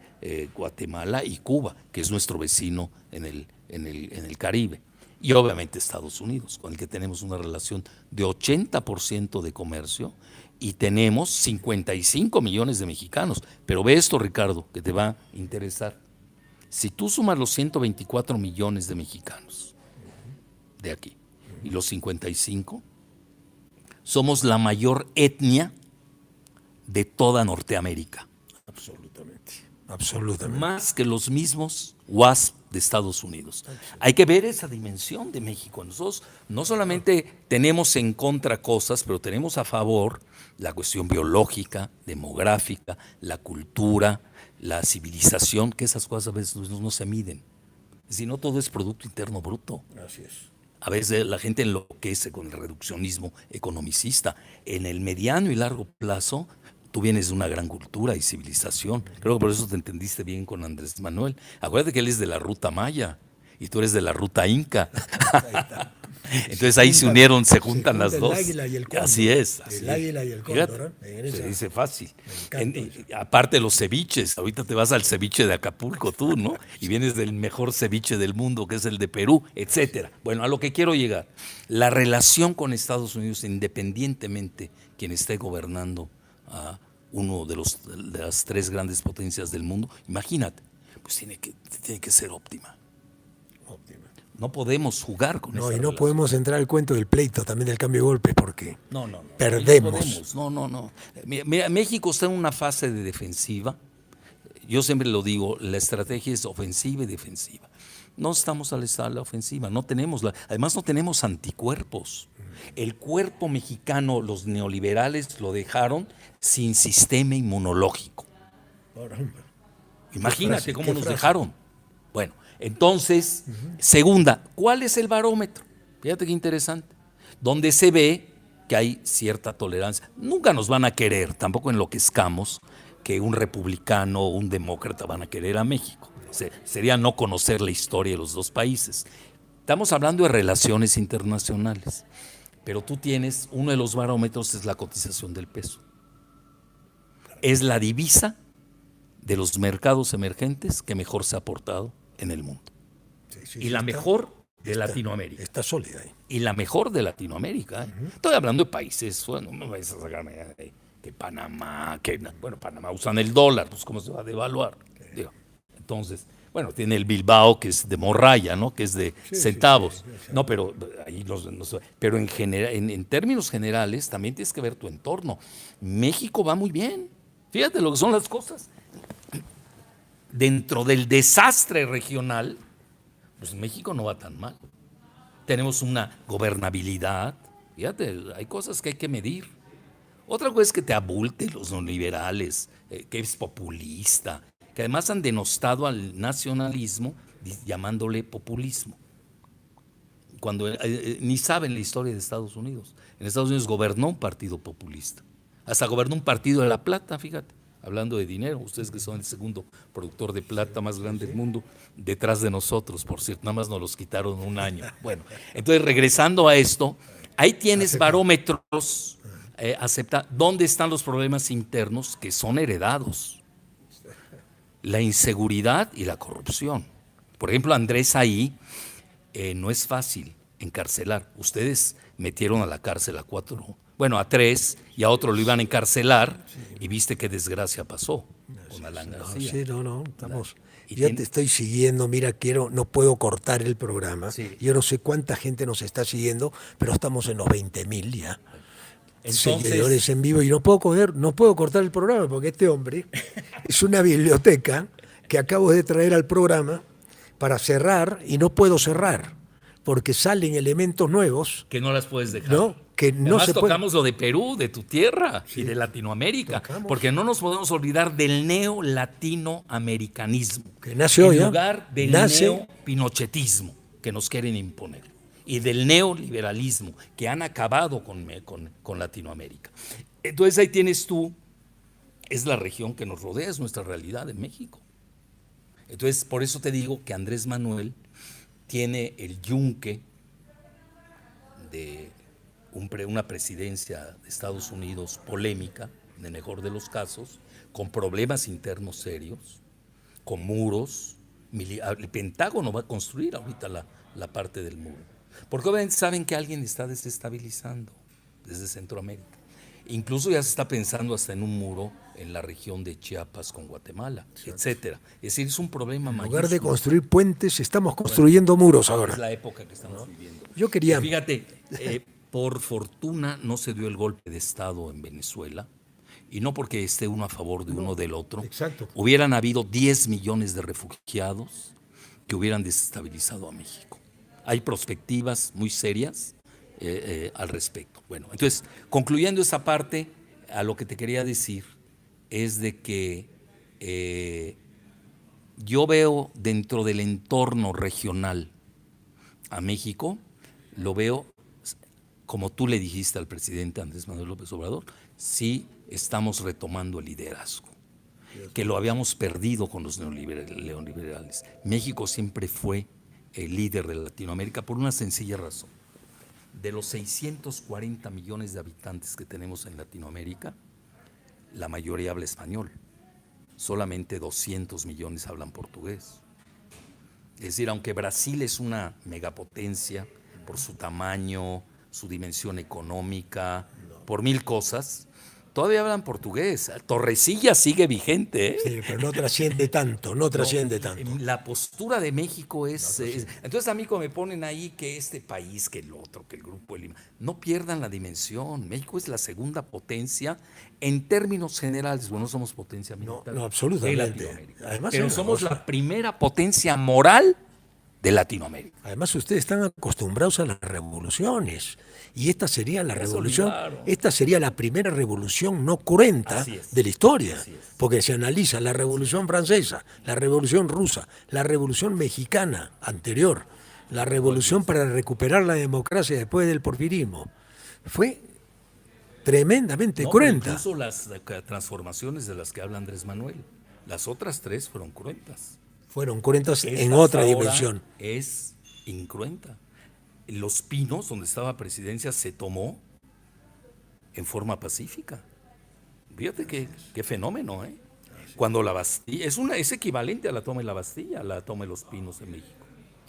Guatemala y Cuba, que es nuestro vecino en el Caribe. Y obviamente Estados Unidos, con el que tenemos una relación de 80% de comercio y tenemos 55 millones de mexicanos. Pero ve esto, Ricardo, que te va a interesar. Si tú sumas los 124 millones de mexicanos de aquí y los 55, somos la mayor etnia de toda Norteamérica. Absolutamente. Más que los mismos WASP de Estados Unidos. Hay que ver esa dimensión de México. Nosotros no solamente tenemos en contra cosas, pero tenemos a favor la cuestión biológica, demográfica, la cultura, la civilización, que esas cosas a veces no se miden. Si no, todo es Producto Interno Bruto. Así es. A veces la gente enloquece con el reduccionismo economicista. En el mediano y largo plazo, tú vienes de una gran cultura y civilización. Creo que por eso te entendiste bien con Andrés Manuel. Acuérdate que él es de la ruta maya y tú eres de la ruta inca. Entonces ahí se juntan las dos. El águila y el cóndor. Así es. El águila y el cóndor. Se dice fácil. Aparte de los ceviches, ahorita te vas al ceviche de Acapulco tú, ¿no? Y vienes del mejor ceviche del mundo, que es el de Perú, etcétera. Bueno, a lo que quiero llegar. La relación con Estados Unidos, independientemente quien esté gobernando a uno de las tres grandes potencias del mundo, imagínate, pues tiene que ser óptima. No podemos jugar con esa relación. Podemos entrar al cuento del pleito, también del cambio de golpe, porque perdemos. No. Mira, México está en una fase de defensiva. Yo siempre lo digo, la estrategia es ofensiva y defensiva. No estamos a la ofensiva, además no tenemos anticuerpos. El cuerpo mexicano, los neoliberales lo dejaron sin sistema inmunológico. Imagínate cómo nos dejaron. Bueno, entonces, segunda, ¿cuál es el barómetro? Fíjate qué interesante. Donde se ve que hay cierta tolerancia. Nunca nos van a querer, tampoco enloquezcamos, que un republicano o un demócrata van a querer a México. Sería no conocer la historia de los dos países. Estamos hablando de relaciones internacionales. Pero tú tienes, uno de los barómetros es la cotización del peso. Es la divisa de los mercados emergentes que mejor se ha aportado en el mundo. Y la mejor de Latinoamérica. Está sólida ahí. Y la mejor de Latinoamérica. Estoy hablando de países, bueno, no me vayas a sacarme que Panamá, Panamá usan el dólar, pues ¿cómo se va a devaluar? Digo, entonces, bueno, tiene el Bilbao, que es de morralla, ¿no? Que es de centavos. No, pero ahí pero en términos generales también tienes que ver tu entorno. México va muy bien. Fíjate lo que son las cosas. Dentro del desastre regional, pues México no va tan mal. Tenemos una gobernabilidad. Fíjate, hay cosas que hay que medir. Otra cosa es que te abulte los neoliberales, que es populista, que además han denostado al nacionalismo llamándole populismo, cuando ni saben la historia de Estados Unidos. En Estados Unidos gobernó un partido populista, hasta gobernó un partido de la plata, fíjate, hablando de dinero, ustedes que son el segundo productor de plata más grande del mundo, detrás de nosotros, por cierto, nada más nos los quitaron un año. Bueno, entonces regresando a esto, ahí tienes barómetros acepta. ¿Dónde están los problemas internos que son heredados? La inseguridad y la corrupción. Por ejemplo, Andrés ahí no es fácil encarcelar. Ustedes metieron a la cárcel a 4, bueno, a 3, y a otro lo iban a encarcelar, y viste qué desgracia pasó con Alan García. Sí, no, estamos... Y Ya te estoy siguiendo, mira, no puedo cortar el programa. Sí. Yo no sé cuánta gente nos está siguiendo, pero estamos en los 20.000 ya. Entonces, Seguidores en vivo y no puedo cortar el programa porque este hombre es una biblioteca que acabo de traer al programa para cerrar y no puedo cerrar porque salen elementos nuevos, que no las puedes dejar. ¿no? Que no Además, se puede. tocamos lo de Perú, de tu tierra y de Latinoamérica, Tocamos. porque no nos podemos olvidar del neolatinoamericanismo, Que nace hoy, en ¿eh? lugar del neopinochetismo que nos quieren imponer, y del neoliberalismo que han acabado con Latinoamérica. Entonces ahí tienes tú, es la región que nos rodea, es nuestra realidad en México. Entonces por eso te digo que Andrés Manuel tiene el yunque de una presidencia de Estados Unidos polémica, en el mejor de los casos, con problemas internos serios, con muros. El Pentágono va a construir ahorita la parte del muro. Porque obviamente saben que alguien está desestabilizando desde Centroamérica. Incluso ya se está pensando hasta en un muro en la región de Chiapas con Guatemala, etcétera. Es decir, es un problema En mayúsculo. lugar de construir puentes, estamos construyendo muros ahora. Es la época que estamos viviendo. Yo quería... Fíjate, por fortuna no se dio el golpe de Estado en Venezuela, y no porque esté uno a favor de uno o del otro. Exacto. Hubieran habido 10 millones de refugiados que hubieran desestabilizado a México. Hay perspectivas muy serias al respecto. Bueno, entonces, concluyendo esa parte, a lo que te quería decir es de que yo veo dentro del entorno regional a México, lo veo como tú le dijiste al presidente Andrés Manuel López Obrador, sí estamos retomando el liderazgo, que lo habíamos perdido con los neoliberales. México siempre fue el líder de Latinoamérica por una sencilla razón. De los 640 millones de habitantes que tenemos en Latinoamérica, la mayoría habla español. Solamente 200 millones hablan portugués. Es decir, aunque Brasil es una megapotencia por su tamaño, su dimensión económica, por 1000 cosas, todavía hablan portugués. Torrecilla sigue vigente, ¿eh? Sí, pero no trasciende tanto, no trasciende tanto. La postura de México es... entonces a mí como me ponen ahí que este país, que el otro, que el Grupo de Lima, no pierdan la dimensión. México es la segunda potencia en términos generales. Bueno, no somos potencia militar. No, absolutamente. De Latinoamérica. Además, pero hay una somos cosa. la primera potencia moral de Latinoamérica. Además, ustedes están acostumbrados a las revoluciones. Y esta sería la revolución, esta sería la primera revolución no cruenta de la historia. Porque se analiza la revolución francesa, la revolución rusa, la revolución mexicana anterior, la revolución para recuperar la democracia después del porfirismo. Fue tremendamente cruenta. Incluso las transformaciones de las que habla Andrés Manuel, las otras 3 fueron cruentas. Fueron cruentas en Esta otra ahora dimensión. Es incruenta. Los Pinos, donde estaba presidencia, se tomó en forma pacífica. Fíjate qué fenómeno, ¿eh? Cuando la Bastilla, es equivalente a la toma de la Bastilla, la toma de los Pinos en México.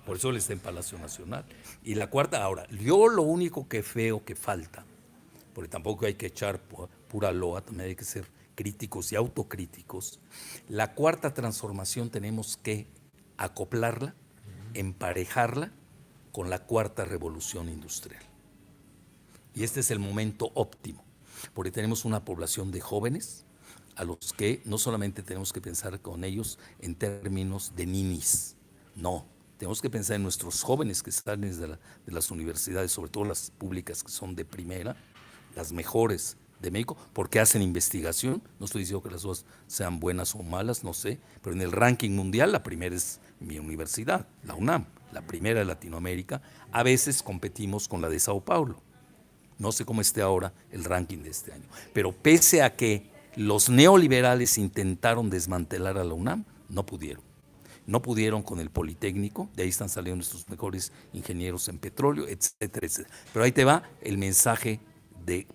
Por eso él está en Palacio Nacional. Y la cuarta, ahora, yo lo único que veo que falta, porque tampoco hay que echar pura loa, también hay que ser críticos y autocríticos. La cuarta transformación tenemos que acoplarla, emparejarla con la cuarta revolución industrial. Y este es el momento óptimo, porque tenemos una población de jóvenes a los que no solamente tenemos que pensar con ellos en términos de ninis, no, tenemos que pensar en nuestros jóvenes que salen de las universidades, sobre todo las públicas que son de primera, las mejores de México, porque hacen investigación. No estoy diciendo que las dos sean buenas o malas, no sé, pero en el ranking mundial la primera es mi universidad, la UNAM, la primera de Latinoamérica. A veces competimos con la de Sao Paulo. No sé cómo esté ahora el ranking de este año, pero pese a que los neoliberales intentaron desmantelar a la UNAM, no pudieron. No pudieron con el Politécnico, de ahí están saliendo nuestros mejores ingenieros en petróleo, etcétera, etcétera. Pero ahí te va el mensaje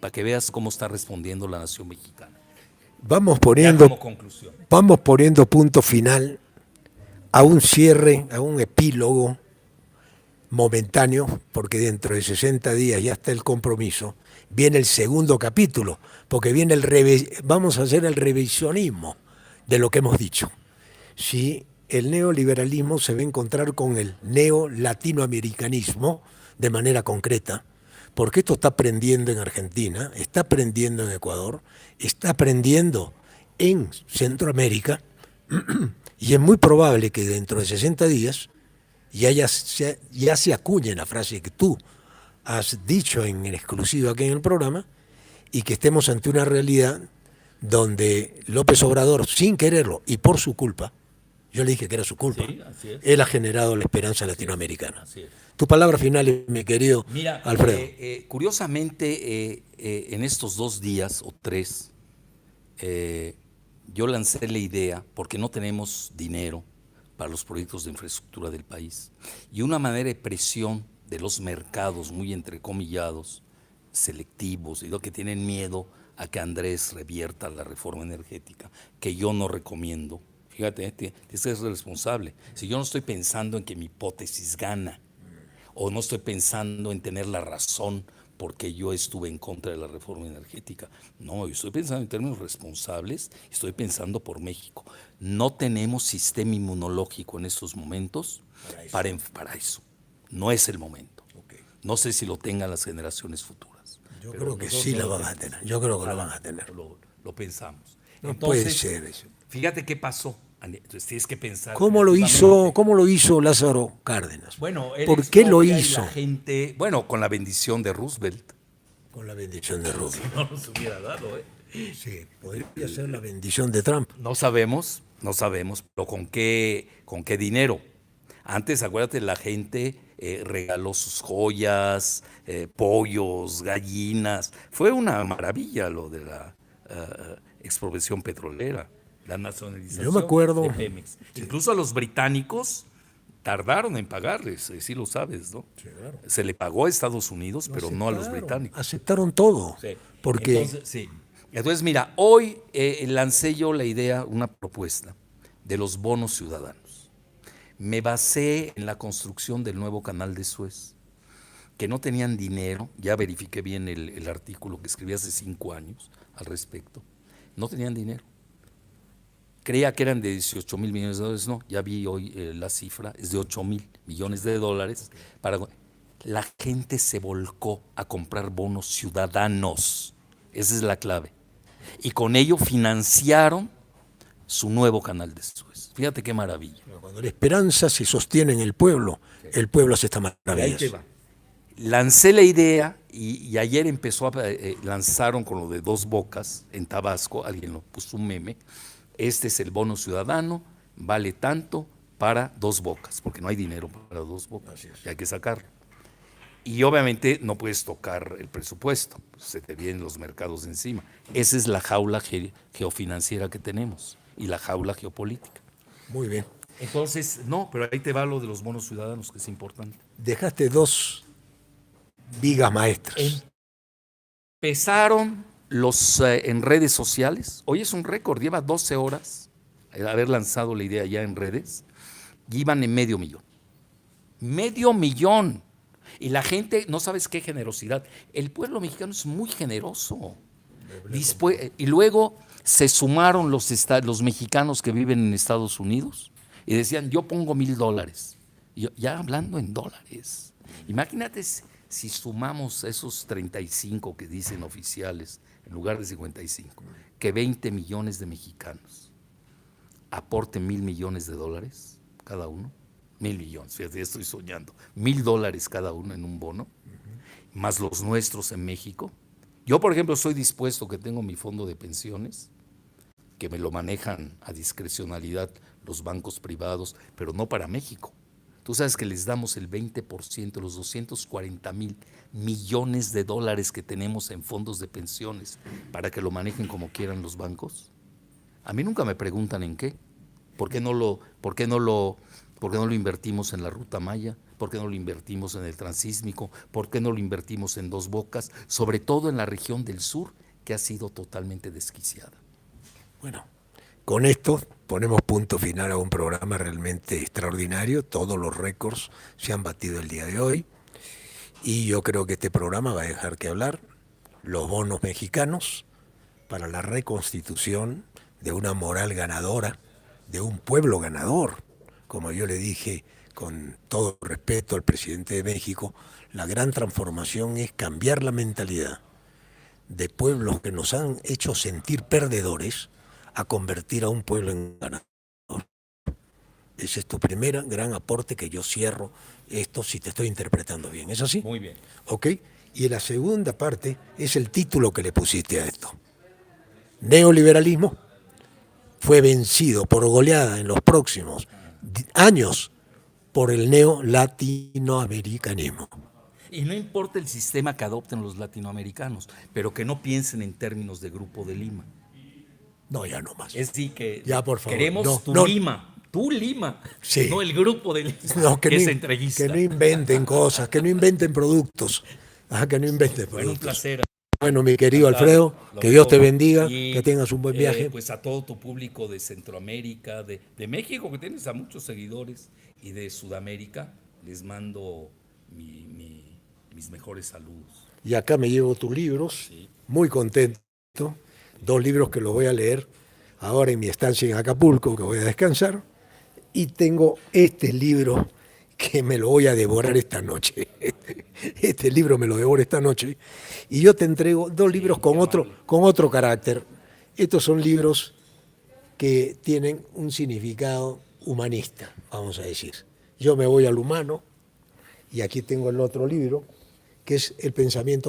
para que veas cómo está respondiendo la nación mexicana. Vamos Ya poniendo, como conclusión. vamos poniendo punto final a un cierre, a un epílogo momentáneo, porque dentro de 60 días ya está el compromiso, viene el segundo capítulo, porque viene vamos a hacer el revisionismo de lo que hemos dicho. Si el neoliberalismo se va a encontrar con el neolatinoamericanismo de manera concreta, porque esto está aprendiendo en Argentina, está aprendiendo en Ecuador, está aprendiendo en Centroamérica, y es muy probable que dentro de 60 días ya se acuñe la frase que tú has dicho en exclusiva aquí en el programa, y que estemos ante una realidad donde López Obrador, sin quererlo y por su culpa, yo le dije que era su culpa, Sí, así es. él ha generado la esperanza latinoamericana. Así es. Tu palabra final, mi querido Mira, Alfredo. curiosamente, en estos 2 días o 3, yo lancé la idea, porque no tenemos dinero para los proyectos de infraestructura del país, y una manera de presión de los mercados, muy entrecomillados, selectivos, y lo que tienen miedo a que Andrés revierta la reforma energética, que yo no recomiendo. Fíjate, tienes que ser responsable. Si yo no estoy pensando en que mi hipótesis gana, o no estoy pensando en tener la razón porque yo estuve en contra de la reforma energética. No, yo estoy pensando en términos responsables, estoy pensando por México. No tenemos sistema inmunológico en estos momentos para eso. No es el momento. Okay. No sé si lo tengan las generaciones futuras. Yo creo que sí la van a tener. Yo creo que lo van a tener. Lo pensamos. No Entonces, puede ser eso. fíjate qué pasó. Entonces tienes que pensar. ¿Cómo lo hizo Lázaro Cárdenas? Bueno, él ¿Por qué lo expropia y hizo? la gente, bueno, con la bendición de Roosevelt. Con la bendición de Roosevelt. No nos hubiera dado, Sí, podría ser la bendición de Trump. No sabemos, pero ¿con qué dinero? Antes, acuérdate, la gente regaló sus joyas, pollos, gallinas. Fue una maravilla lo de la expropiación petrolera, la nacionalización Yo me acuerdo. de Pemex. Incluso a los británicos tardaron en pagarles, sí lo sabes, ¿no? Sí, claro. Se le pagó a Estados Unidos, pero no a los británicos. Aceptaron todo. Sí. Porque Entonces, mira, hoy lancé yo la idea, una propuesta de los bonos ciudadanos. Me basé en la construcción del nuevo canal de Suez, que no tenían dinero, ya verifiqué bien el artículo que escribí hace 5 años al respecto, no tenían dinero. Creía que eran de 18,000 millones de dólares, no, ya vi hoy la cifra, es de 8,000 millones de dólares. La gente se volcó a comprar bonos ciudadanos, esa es la clave. Y con ello financiaron su nuevo canal de Suez. Fíjate qué maravilla. cuando la esperanza se sostiene en el pueblo hace esta maravilla. Lancé la idea y ayer lanzaron con lo de Dos Bocas en Tabasco, alguien lo puso un meme. Este es el bono ciudadano, vale tanto para Dos Bocas, porque no hay dinero para Dos Bocas, y hay que sacarlo. Y obviamente no puedes tocar el presupuesto, se te vienen los mercados encima. Esa es la jaula geofinanciera que tenemos y la jaula geopolítica. Muy bien. Entonces, no, pero ahí te va lo de los bonos ciudadanos, que es importante. Dejaste 2 vigas maestras. Empezaron en redes sociales. Hoy es un récord, lleva 12 horas haber lanzado la idea ya en redes, y iban en medio millón. Medio millón. Y la gente, no sabes qué generosidad. El pueblo mexicano es muy generoso. Y luego se sumaron los mexicanos que viven en Estados Unidos y decían, yo pongo $1,000. Y ya hablando en dólares. Imagínate si sumamos esos 35 que dicen oficiales en lugar de 55, que 20 millones de mexicanos aporten $1,000 millones cada uno. 1,000 millones, fíjate, ya estoy soñando. $1,000 cada uno en un bono, más los nuestros en México. Yo, por ejemplo, soy dispuesto, que tengo mi fondo de pensiones, que me lo manejan a discrecionalidad los bancos privados, pero no para México. Tú sabes que les damos el 20%, los 240,000 millones de dólares que tenemos en fondos de pensiones, para que lo manejen como quieran los bancos. A mí nunca me preguntan en qué. ¿Por qué no lo invertimos en la Ruta Maya? ¿Por qué no lo invertimos en el transísmico? ¿Por qué no lo invertimos en Dos Bocas? Sobre todo en la región del sur, que ha sido totalmente desquiciada. Bueno, con esto ponemos punto final a un programa realmente extraordinario. Todos los récords se han batido el día de hoy. Y yo creo que este programa va a dejar que hablar. Los bonos mexicanos para la reconstitución de una moral ganadora, de un pueblo ganador. Como yo le dije con todo respeto al presidente de México, la gran transformación es cambiar la mentalidad de pueblos que nos han hecho sentir perdedores a convertir a un pueblo en ganador. Ese es tu primer gran aporte que yo cierro esto, si te estoy interpretando bien. ¿Es así? Muy bien. ¿Ok? Y la segunda parte es el título que le pusiste a esto. Neoliberalismo fue vencido por goleada en los próximos años por el neolatinoamericanismo. Y no importa el sistema que adopten los latinoamericanos, pero que no piensen en términos de Grupo de Lima. No, ya no más. Es decir, que ya, por favor, queremos no, tu no. Lima, sí. No el Grupo de Lima, no, que es entreguista. Que no inventen cosas, que no inventen productos. Que no inventen productos. Bueno, un placer. Bueno, mi querido Alfredo, que Dios te bendiga, que tengas un buen viaje. Pues a todo tu público de Centroamérica, de México, que tienes a muchos seguidores, y de Sudamérica, les mando mis mejores saludos. Y acá me llevo tus libros, Sí. Muy contento. 2 libros que los voy a leer ahora en mi estancia en Acapulco, que voy a descansar. Y tengo este libro que me lo voy a devorar esta noche. Este libro me lo devoro esta noche. Y yo te entrego 2 libros con otro carácter. Estos son libros que tienen un significado humanista, vamos a decir. Yo me voy al humano, y aquí tengo el otro libro, que es El pensamiento